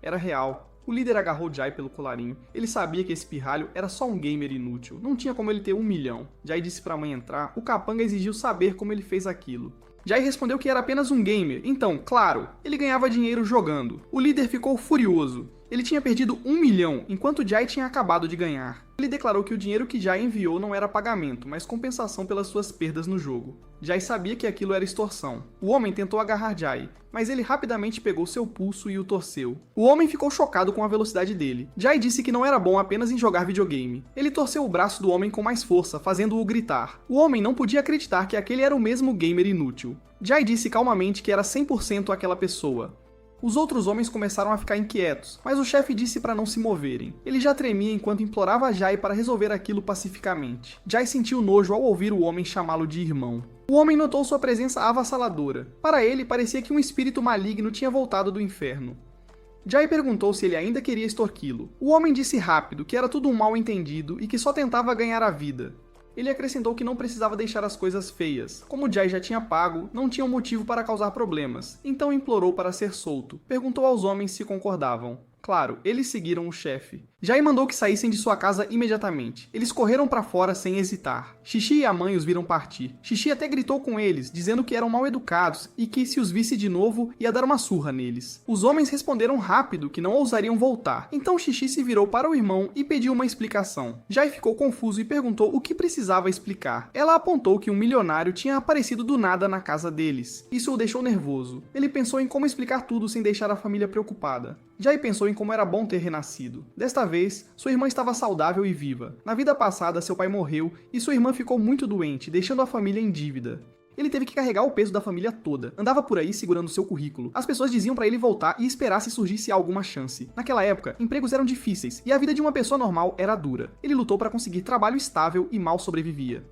Era real. O líder agarrou Jai pelo colarinho. Ele sabia que esse pirralho era só um gamer inútil. Não tinha como ele ter 1 milhão. Jai disse para a mãe entrar. O capanga exigiu saber como ele fez aquilo. Jai respondeu que era apenas um gamer, então, claro, ele ganhava dinheiro jogando. O líder ficou furioso. Ele tinha perdido 1 milhão, enquanto Jai tinha acabado de ganhar. Ele declarou que o dinheiro que Jai enviou não era pagamento, mas compensação pelas suas perdas no jogo. Jai sabia que aquilo era extorsão. O homem tentou agarrar Jai, mas ele rapidamente pegou seu pulso e o torceu. O homem ficou chocado com a velocidade dele. Jai disse que não era bom apenas em jogar videogame. Ele torceu o braço do homem com mais força, fazendo-o gritar. O homem não podia acreditar que aquele era o mesmo gamer inútil. Jai disse calmamente que era 100% aquela pessoa. Os outros homens começaram a ficar inquietos, mas o chefe disse para não se moverem. Ele já tremia enquanto implorava a Jai para resolver aquilo pacificamente. Jai sentiu nojo ao ouvir o homem chamá-lo de irmão. O homem notou sua presença avassaladora. Para ele, parecia que um espírito maligno tinha voltado do inferno. Jai perguntou se ele ainda queria extorquí-lo. O homem disse rápido que era tudo um mal-entendido e que só tentava ganhar a vida. Ele acrescentou que não precisava deixar as coisas feias. Como Jai já tinha pago, não tinha um motivo para causar problemas, então implorou para ser solto. Perguntou aos homens se concordavam. Claro, eles seguiram o chefe. Jai mandou que saíssem de sua casa imediatamente. Eles correram para fora sem hesitar. Xixi e a mãe os viram partir. Xixi até gritou com eles, dizendo que eram mal educados e que se os visse de novo, ia dar uma surra neles. Os homens responderam rápido que não ousariam voltar. Então Xixi se virou para o irmão e pediu uma explicação. Jai ficou confuso e perguntou o que precisava explicar. Ela apontou que um milionário tinha aparecido do nada na casa deles. Isso o deixou nervoso. Ele pensou em como explicar tudo sem deixar a família preocupada. Jai pensou em como era bom ter renascido. Desta vez, sua irmã estava saudável e viva. Na vida passada, seu pai morreu e sua irmã ficou muito doente, deixando a família em dívida. Ele teve que carregar o peso da família toda. Andava por aí segurando seu currículo. As pessoas diziam para ele voltar e esperar se surgisse alguma chance. Naquela época, empregos eram difíceis e a vida de uma pessoa normal era dura. Ele lutou para conseguir trabalho estável e mal sobrevivia.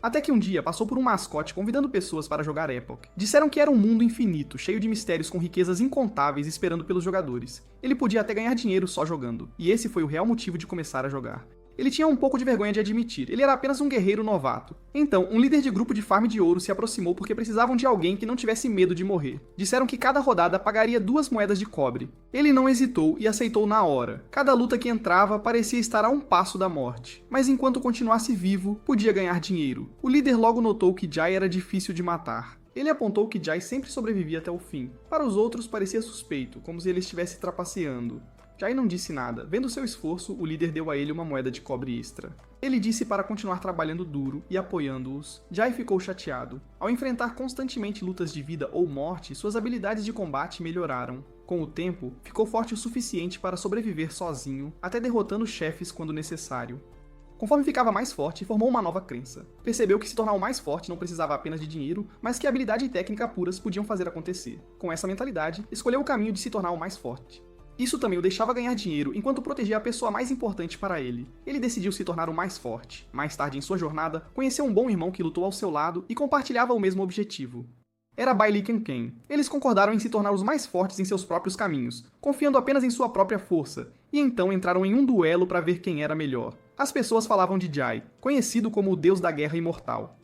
Até que um dia passou por um mascote convidando pessoas para jogar Epoch. Disseram que era um mundo infinito, cheio de mistérios com riquezas incontáveis esperando pelos jogadores. Ele podia até ganhar dinheiro só jogando, e esse foi o real motivo de começar a jogar. Ele tinha um pouco de vergonha de admitir, ele era apenas um guerreiro novato. Então, um líder de grupo de farm de ouro se aproximou porque precisavam de alguém que não tivesse medo de morrer. Disseram que cada rodada pagaria 2 moedas de cobre. Ele não hesitou e aceitou na hora. Cada luta que entrava parecia estar a um passo da morte. Mas enquanto continuasse vivo, podia ganhar dinheiro. O líder logo notou que Jai era difícil de matar. Ele apontou que Jai sempre sobrevivia até o fim. Para os outros parecia suspeito, como se ele estivesse trapaceando. Jai não disse nada. Vendo seu esforço, o líder deu a ele uma moeda de cobre extra. Ele disse para continuar trabalhando duro e apoiando-os. Jai ficou chateado. Ao enfrentar constantemente lutas de vida ou morte, suas habilidades de combate melhoraram. Com o tempo, ficou forte o suficiente para sobreviver sozinho, até derrotando chefes quando necessário. Conforme ficava mais forte, formou uma nova crença. Percebeu que se tornar o mais forte não precisava apenas de dinheiro, mas que habilidade e técnica puras podiam fazer acontecer. Com essa mentalidade, escolheu o caminho de se tornar o mais forte. Isso também o deixava ganhar dinheiro enquanto protegia a pessoa mais importante para ele. Ele decidiu se tornar o mais forte. Mais tarde em sua jornada, conheceu um bom irmão que lutou ao seu lado e compartilhava o mesmo objetivo. Era Bai Li Ken. Eles concordaram em se tornar os mais fortes em seus próprios caminhos, confiando apenas em sua própria força, e então entraram em um duelo para ver quem era melhor. As pessoas falavam de Jai, conhecido como o deus da guerra imortal.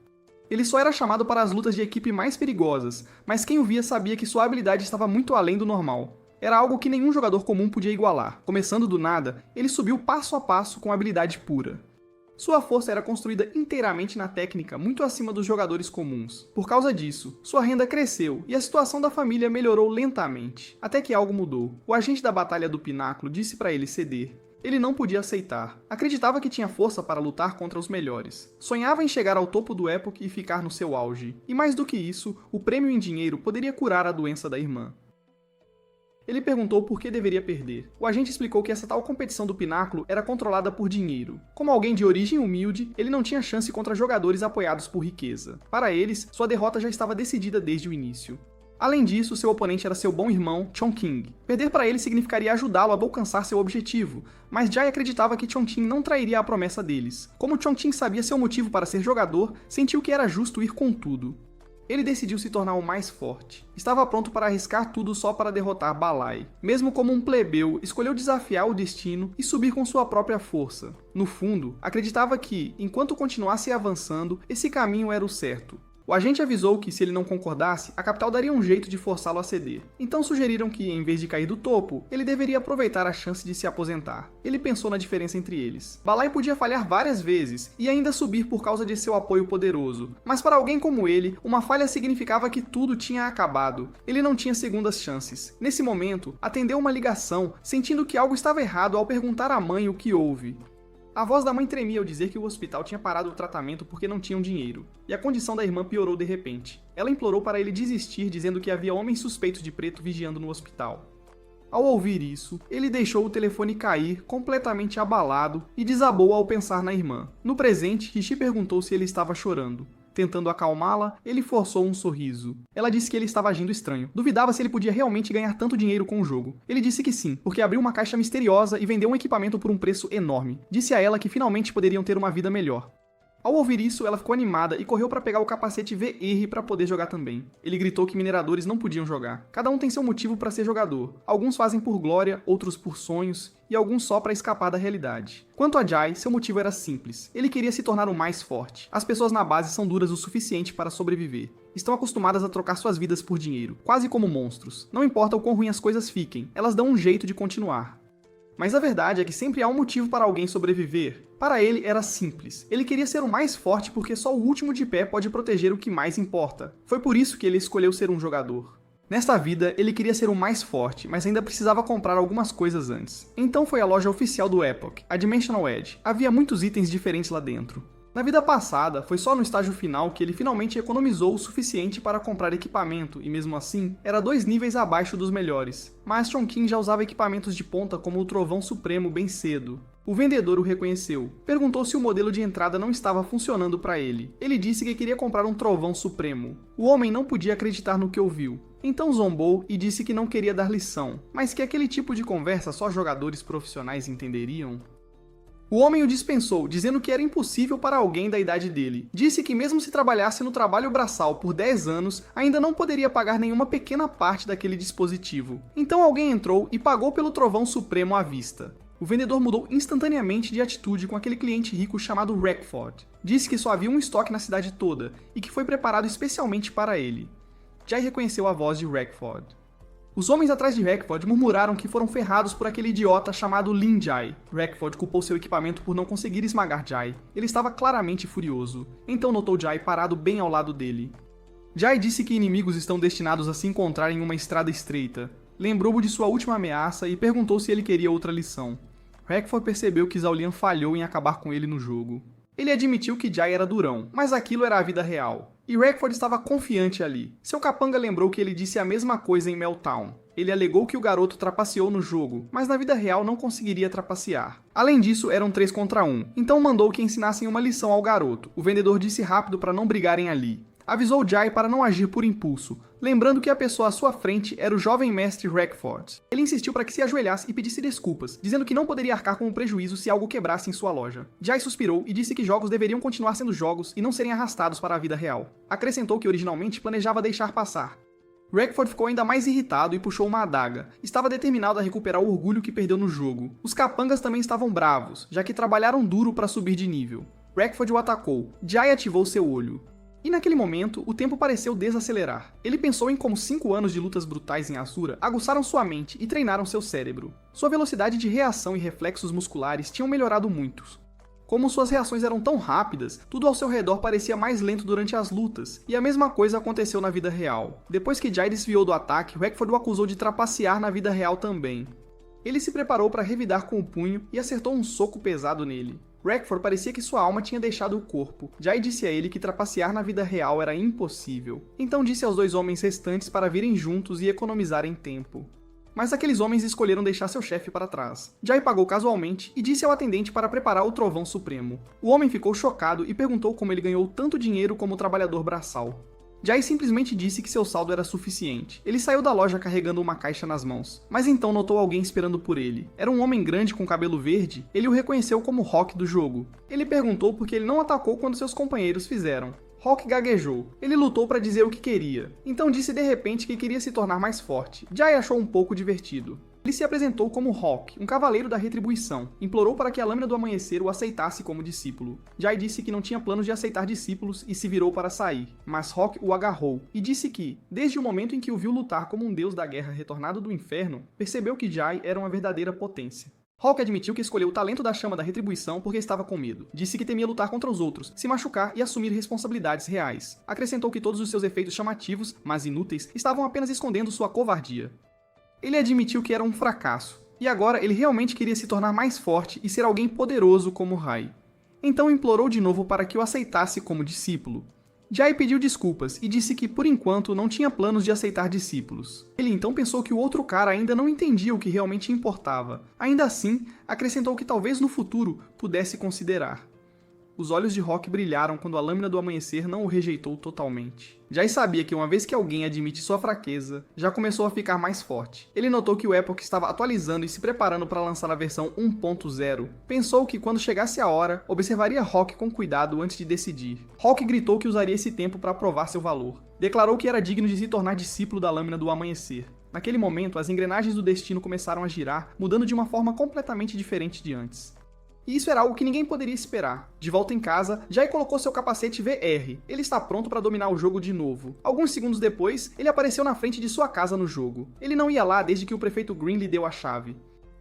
Ele só era chamado para as lutas de equipe mais perigosas, mas quem o via sabia que sua habilidade estava muito além do normal. Era algo que nenhum jogador comum podia igualar. Começando do nada, ele subiu passo a passo com habilidade pura. Sua força era construída inteiramente na técnica, muito acima dos jogadores comuns. Por causa disso, sua renda cresceu e a situação da família melhorou lentamente. Até que algo mudou. O agente da Batalha do Pináculo disse para ele ceder. Ele não podia aceitar. Acreditava que tinha força para lutar contra os melhores. Sonhava em chegar ao topo do Epoch e ficar no seu auge. E mais do que isso, o prêmio em dinheiro poderia curar a doença da irmã. Ele perguntou por que deveria perder. O agente explicou que essa tal competição do Pináculo era controlada por dinheiro. Como alguém de origem humilde, ele não tinha chance contra jogadores apoiados por riqueza. Para eles, sua derrota já estava decidida desde o início. Além disso, seu oponente era seu bom irmão, Chongqing. Perder para ele significaria ajudá-lo a alcançar seu objetivo, mas Jai acreditava que Chongqing não trairia a promessa deles. Como Chongqing sabia seu motivo para ser jogador, sentiu que era justo ir com tudo. Ele decidiu se tornar o mais forte. Estava pronto para arriscar tudo só para derrotar Balai. Mesmo como um plebeu, escolheu desafiar o destino e subir com sua própria força. No fundo, acreditava que, enquanto continuasse avançando, esse caminho era o certo. O agente avisou que, se ele não concordasse, a capital daria um jeito de forçá-lo a ceder. Então sugeriram que, em vez de cair do topo, ele deveria aproveitar a chance de se aposentar. Ele pensou na diferença entre eles. Balai podia falhar várias vezes e ainda subir por causa de seu apoio poderoso, mas para alguém como ele, uma falha significava que tudo tinha acabado. Ele não tinha segundas chances. Nesse momento, atendeu uma ligação, sentindo que algo estava errado ao perguntar à mãe o que houve. A voz da mãe tremia ao dizer que o hospital tinha parado o tratamento porque não tinham dinheiro, e a condição da irmã piorou de repente. Ela implorou para ele desistir, dizendo que havia homens suspeitos de preto vigiando no hospital. Ao ouvir isso, ele deixou o telefone cair, completamente abalado, e desabou ao pensar na irmã. No presente, Rishi perguntou se ele estava chorando. Tentando acalmá-la, ele forçou um sorriso. Ela disse que ele estava agindo estranho. Duvidava se ele podia realmente ganhar tanto dinheiro com o jogo. Ele disse que sim, porque abriu uma caixa misteriosa e vendeu um equipamento por um preço enorme. Disse a ela que finalmente poderiam ter uma vida melhor. Ao ouvir isso, ela ficou animada e correu para pegar o capacete VR para poder jogar também. Ele gritou que mineradores não podiam jogar. Cada um tem seu motivo para ser jogador. Alguns fazem por glória, outros por sonhos, e alguns só para escapar da realidade. Quanto a Jai, seu motivo era simples. Ele queria se tornar o mais forte. As pessoas na base são duras o suficiente para sobreviver. Estão acostumadas a trocar suas vidas por dinheiro, quase como monstros. Não importa o quão ruim as coisas fiquem, elas dão um jeito de continuar. Mas a verdade é que sempre há um motivo para alguém sobreviver. Para ele era simples. Ele queria ser o mais forte porque só o último de pé pode proteger o que mais importa. Foi por isso que ele escolheu ser um jogador. Nesta vida, ele queria ser o mais forte, mas ainda precisava comprar algumas coisas antes. Então foi à loja oficial do Epoch, a Dimensional Edge. Havia muitos itens diferentes lá dentro. Na vida passada, foi só no estágio final que ele finalmente economizou o suficiente para comprar equipamento e, mesmo assim, era 2 níveis abaixo dos melhores. Mas Chongqing já usava equipamentos de ponta como o Trovão Supremo bem cedo. O vendedor o reconheceu. Perguntou se o modelo de entrada não estava funcionando para ele. Ele disse que queria comprar um Trovão Supremo. O homem não podia acreditar no que ouviu. Então zombou e disse que não queria dar lição, mas que aquele tipo de conversa só jogadores profissionais entenderiam. O homem o dispensou, dizendo que era impossível para alguém da idade dele. Disse que mesmo se trabalhasse no trabalho braçal por 10 anos, ainda não poderia pagar nenhuma pequena parte daquele dispositivo. Então alguém entrou e pagou pelo Trovão Supremo à vista. O vendedor mudou instantaneamente de atitude com aquele cliente rico chamado Rackford. Disse que só havia um estoque na cidade toda e que foi preparado especialmente para ele. Jai reconheceu a voz de Rackford. Os homens atrás de Rackford murmuraram que foram ferrados por aquele idiota chamado Lin Jai. Rackford culpou seu equipamento por não conseguir esmagar Jai. Ele estava claramente furioso. Então notou Jai parado bem ao lado dele. Jai disse que inimigos estão destinados a se encontrar em uma estrada estreita. Lembrou-o de sua última ameaça e perguntou se ele queria outra lição. Rackford percebeu que Zhao Liang falhou em acabar com ele no jogo. Ele admitiu que Jai era durão, mas aquilo era a vida real. E Rackford estava confiante ali. Seu capanga lembrou que ele disse a mesma coisa em Meltdown. Ele alegou que o garoto trapaceou no jogo, mas na vida real não conseguiria trapacear. Além disso, eram 3 contra 1, então mandou que ensinassem uma lição ao garoto. O vendedor disse rápido para não brigarem ali. Avisou Jai para não agir por impulso, lembrando que a pessoa à sua frente era o jovem mestre Rackford. Ele insistiu para que se ajoelhasse e pedisse desculpas, dizendo que não poderia arcar com o prejuízo se algo quebrasse em sua loja. Jai suspirou e disse que jogos deveriam continuar sendo jogos e não serem arrastados para a vida real. Acrescentou que originalmente planejava deixar passar. Rackford ficou ainda mais irritado e puxou uma adaga. Estava determinado a recuperar o orgulho que perdeu no jogo. Os capangas também estavam bravos, já que trabalharam duro para subir de nível. Rackford o atacou. Jai ativou seu olho. E naquele momento, o tempo pareceu desacelerar. Ele pensou em como 5 anos de lutas brutais em Asura aguçaram sua mente e treinaram seu cérebro. Sua velocidade de reação e reflexos musculares tinham melhorado muito. Como suas reações eram tão rápidas, tudo ao seu redor parecia mais lento durante as lutas, e a mesma coisa aconteceu na vida real. Depois que Jai desviou do ataque, Rackford o acusou de trapacear na vida real também. Ele se preparou para revidar com o punho e acertou um soco pesado nele. Rackford parecia que sua alma tinha deixado o corpo. Jai disse a ele que trapacear na vida real era impossível. Então disse aos 2 homens restantes para virem juntos e economizarem tempo. Mas aqueles homens escolheram deixar seu chefe para trás. Jai pagou casualmente e disse ao atendente para preparar o Trovão Supremo. O homem ficou chocado e perguntou como ele ganhou tanto dinheiro como trabalhador braçal. Jai simplesmente disse que seu saldo era suficiente. Ele saiu da loja carregando uma caixa nas mãos, mas então notou alguém esperando por ele. Era um homem grande com cabelo verde. Ele o reconheceu como Rock do jogo. Ele perguntou por que ele não atacou quando seus companheiros fizeram. Hawk gaguejou. Ele lutou para dizer o que queria. Então disse de repente que queria se tornar mais forte. Jai achou um pouco divertido. Ele se apresentou como Hawk, um cavaleiro da retribuição. Implorou para que a Lâmina do Amanhecer o aceitasse como discípulo. Jai disse que não tinha planos de aceitar discípulos e se virou para sair, mas Hawk o agarrou e disse que, desde o momento em que o viu lutar como um deus da guerra retornado do inferno, percebeu que Jai era uma verdadeira potência. Hawk admitiu que escolheu o talento da chama da retribuição porque estava com medo. Disse que temia lutar contra os outros, se machucar e assumir responsabilidades reais. Acrescentou que todos os seus efeitos chamativos, mas inúteis, estavam apenas escondendo sua covardia. Ele admitiu que era um fracasso, e agora ele realmente queria se tornar mais forte e ser alguém poderoso como Rai. Então implorou de novo para que o aceitasse como discípulo. Jai pediu desculpas e disse que, por enquanto, não tinha planos de aceitar discípulos. Ele então pensou que o outro cara ainda não entendia o que realmente importava. Ainda assim, acrescentou que talvez no futuro pudesse considerar. Os olhos de Hawk brilharam quando a Lâmina do Amanhecer não o rejeitou totalmente. Jai sabia que uma vez que alguém admite sua fraqueza, já começou a ficar mais forte. Ele notou que o Epoch estava atualizando e se preparando para lançar a versão 1.0. Pensou que quando chegasse a hora, observaria Hawk com cuidado antes de decidir. Hawk gritou que usaria esse tempo para provar seu valor. Declarou que era digno de se tornar discípulo da Lâmina do Amanhecer. Naquele momento, as engrenagens do destino começaram a girar, mudando de uma forma completamente diferente de antes. E isso era algo que ninguém poderia esperar. De volta em casa, Jai colocou seu capacete VR. Ele está pronto para dominar o jogo de novo. Alguns segundos depois, ele apareceu na frente de sua casa no jogo. Ele não ia lá desde que o prefeito Green lhe deu a chave.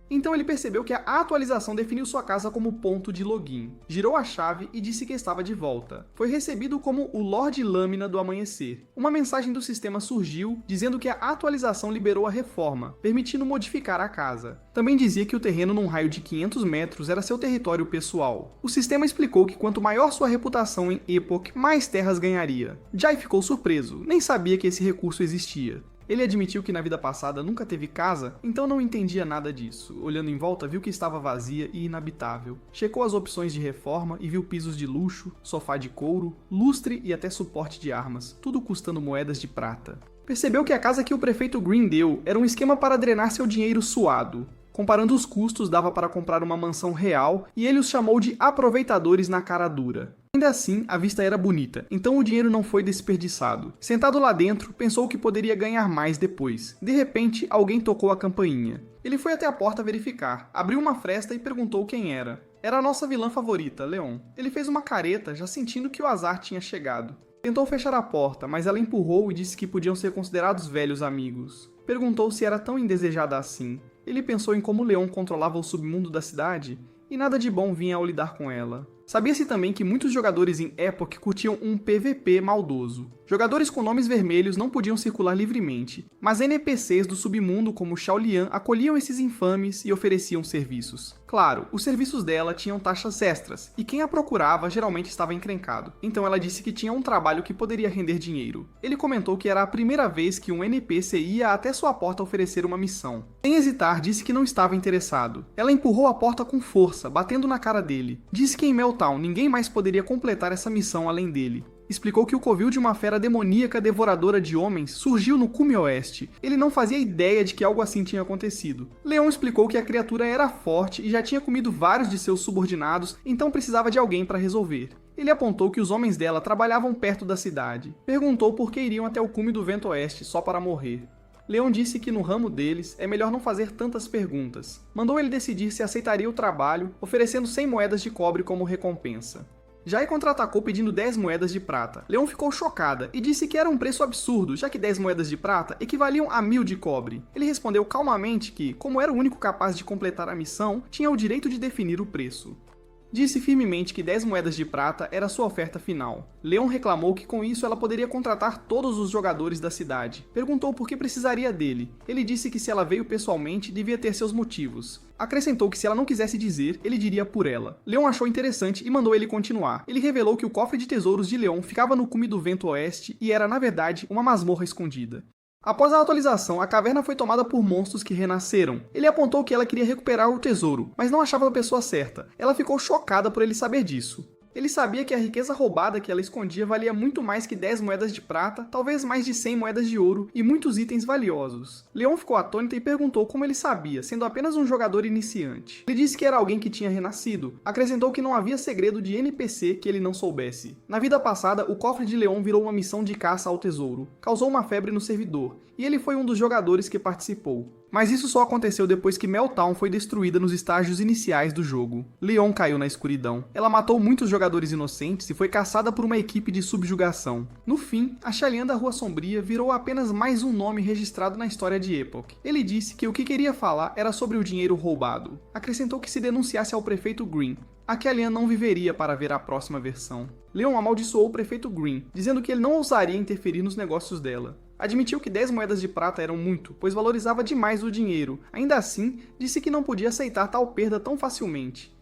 Então ele percebeu que a atualização definiu sua casa como ponto de login. Girou a chave e disse que estava de volta. Foi recebido como o Lorde Lâmina do Amanhecer. Uma mensagem do sistema surgiu dizendo que a atualização liberou a reforma, permitindo modificar a casa. Também dizia que o terreno num raio de 500 metros era seu território pessoal. O sistema explicou que quanto maior sua reputação em Epoch, mais terras ganharia. Jai ficou surpreso, nem sabia que esse recurso existia. Ele admitiu que na vida passada nunca teve casa, então não entendia nada disso. Olhando em volta, viu que estava vazia e inabitável. Checou as opções de reforma e viu pisos de luxo, sofá de couro, lustre e até suporte de armas, tudo custando moedas de prata. Percebeu que a casa que o prefeito Green deu era um esquema para drenar seu dinheiro suado. Comparando os custos, dava para comprar uma mansão real e ele os chamou de aproveitadores na cara dura. Ainda assim, a vista era bonita, então o dinheiro não foi desperdiçado. Sentado lá dentro, pensou que poderia ganhar mais depois. De repente, alguém tocou a campainha. Ele foi até a porta verificar, abriu uma fresta e perguntou quem era. Era a nossa vilã favorita, Leon. Ele fez uma careta, já sentindo que o azar tinha chegado. Tentou fechar a porta, mas ela empurrou e disse que podiam ser considerados velhos amigos. Perguntou se era tão indesejada assim. Ele pensou em como Leon controlava o submundo da cidade, e nada de bom vinha ao lidar com ela. Sabia-se também que muitos jogadores em Epoch curtiam um PVP maldoso. Jogadores com nomes vermelhos não podiam circular livremente, mas NPCs do submundo como Xiao Lian acolhiam esses infames e ofereciam serviços. Claro, os serviços dela tinham taxas extras, e quem a procurava geralmente estava encrencado. Então ela disse que tinha um trabalho que poderia render dinheiro. Ele comentou que era a primeira vez que um NPC ia até sua porta oferecer uma missão. Sem hesitar, disse que não estava interessado. Ela empurrou a porta com força, batendo na cara dele. Disse que em Meltdown ninguém mais poderia completar essa missão além dele. Explicou que o covil de uma fera demoníaca devoradora de homens surgiu no cume oeste. Ele não fazia ideia de que algo assim tinha acontecido. Leon explicou que a criatura era forte e já tinha comido vários de seus subordinados, então precisava de alguém para resolver. Ele apontou que os homens dela trabalhavam perto da cidade. Perguntou por que iriam até o cume do vento oeste só para morrer. Leon disse que no ramo deles é melhor não fazer tantas perguntas. Mandou ele decidir se aceitaria o trabalho, oferecendo 100 moedas de cobre como recompensa. Jai contra-atacou pedindo 10 moedas de prata. Leon ficou chocada e disse que era um preço absurdo, já que 10 moedas de prata equivaliam a 1000 de cobre. Ele respondeu calmamente que, como era o único capaz de completar a missão, tinha o direito de definir o preço. Disse firmemente que 10 moedas de prata era sua oferta final. Leon reclamou que com isso ela poderia contratar todos os jogadores da cidade. Perguntou por que precisaria dele. Ele disse que se ela veio pessoalmente, devia ter seus motivos. Acrescentou que se ela não quisesse dizer, ele diria por ela. Leon achou interessante e mandou ele continuar. Ele revelou que o cofre de tesouros de Leon ficava no cume do vento oeste e era, na verdade, uma masmorra escondida. Após a atualização, a caverna foi tomada por monstros que renasceram. Ele apontou que ela queria recuperar o tesouro, mas não achava a pessoa certa. Ela ficou chocada por ele saber disso. Ele sabia que a riqueza roubada que ela escondia valia muito mais que 10 moedas de prata, talvez mais de 100 moedas de ouro e muitos itens valiosos. Leon ficou atônito e perguntou como ele sabia, sendo apenas um jogador iniciante. Ele disse que era alguém que tinha renascido, acrescentou que não havia segredo de NPC que ele não soubesse. Na vida passada, o cofre de Leon virou uma missão de caça ao tesouro, causou uma febre no servidor, e ele foi um dos jogadores que participou. Mas isso só aconteceu depois que Meltdown foi destruída nos estágios iniciais do jogo. Leon caiu na escuridão. Ela matou muitos jogadores inocentes e foi caçada por uma equipe de subjugação. No fim, a Shalian da Rua Sombria virou apenas mais um nome registrado na história de Epoch. Ele disse que o que queria falar era sobre o dinheiro roubado. Acrescentou que se denunciasse ao prefeito Green, a Kellyanne não viveria para ver a próxima versão. Leon amaldiçoou o prefeito Green, dizendo que ele não ousaria interferir nos negócios dela. Admitiu que 10 moedas de prata eram muito, pois valorizava demais o dinheiro. Ainda assim, disse que não podia aceitar tal perda tão facilmente.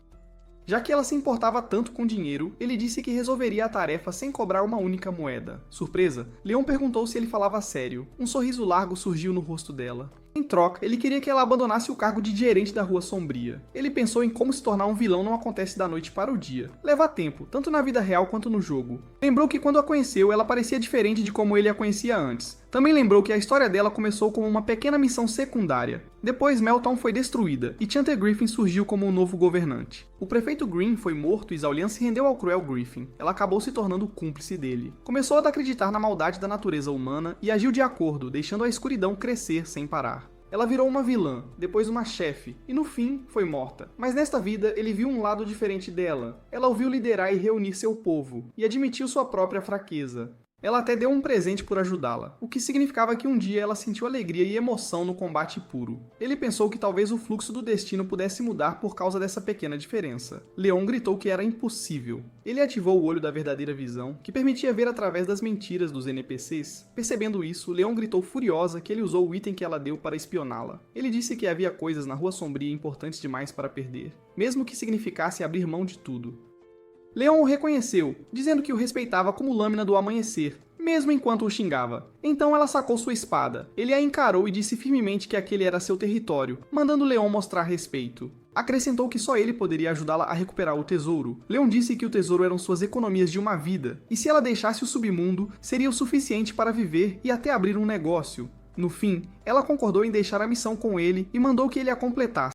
Já que ela se importava tanto com dinheiro, ele disse que resolveria a tarefa sem cobrar uma única moeda. Surpresa, Leon perguntou se ele falava sério. Um sorriso largo surgiu no rosto dela. Em troca, ele queria que ela abandonasse o cargo de gerente da Rua Sombria. Ele pensou em como se tornar um vilão não acontece da noite para o dia. Leva tempo, tanto na vida real quanto no jogo. Lembrou que quando a conheceu, ela parecia diferente de como ele a conhecia antes. Também lembrou que a história dela começou como uma pequena missão secundária. Depois, Meltdown foi destruída, e Chanter Griffin surgiu como um novo governante. O prefeito Green foi morto e Zaulian se rendeu ao cruel Griffin. Ela acabou se tornando cúmplice dele. Começou a acreditar na maldade da natureza humana e agiu de acordo, deixando a escuridão crescer sem parar. Ela virou uma vilã, depois uma chefe, e no fim foi morta. Mas nesta vida ele viu um lado diferente dela. Ela o viu liderar e reunir seu povo, e admitiu sua própria fraqueza. Ela até deu um presente por ajudá-la, o que significava que um dia ela sentiu alegria e emoção no combate puro. Ele pensou que talvez o fluxo do destino pudesse mudar por causa dessa pequena diferença. Leon gritou que era impossível. Ele ativou o olho da verdadeira visão, que permitia ver através das mentiras dos NPCs. Percebendo isso, Leon gritou furiosa que ele usou o item que ela deu para espioná-la. Ele disse que havia coisas na Rua Sombria importantes demais para perder, mesmo que significasse abrir mão de tudo. Leon o reconheceu, dizendo que o respeitava como lâmina do amanhecer, mesmo enquanto o xingava. Então ela sacou sua espada. Ele a encarou e disse firmemente que aquele era seu território, mandando Leon mostrar respeito. Acrescentou que só ele poderia ajudá-la a recuperar o tesouro. Leon disse que o tesouro eram suas economias de uma vida, e se ela deixasse o submundo, seria o suficiente para viver e até abrir um negócio. No fim, ela concordou em deixar a missão com ele e mandou que ele a completasse.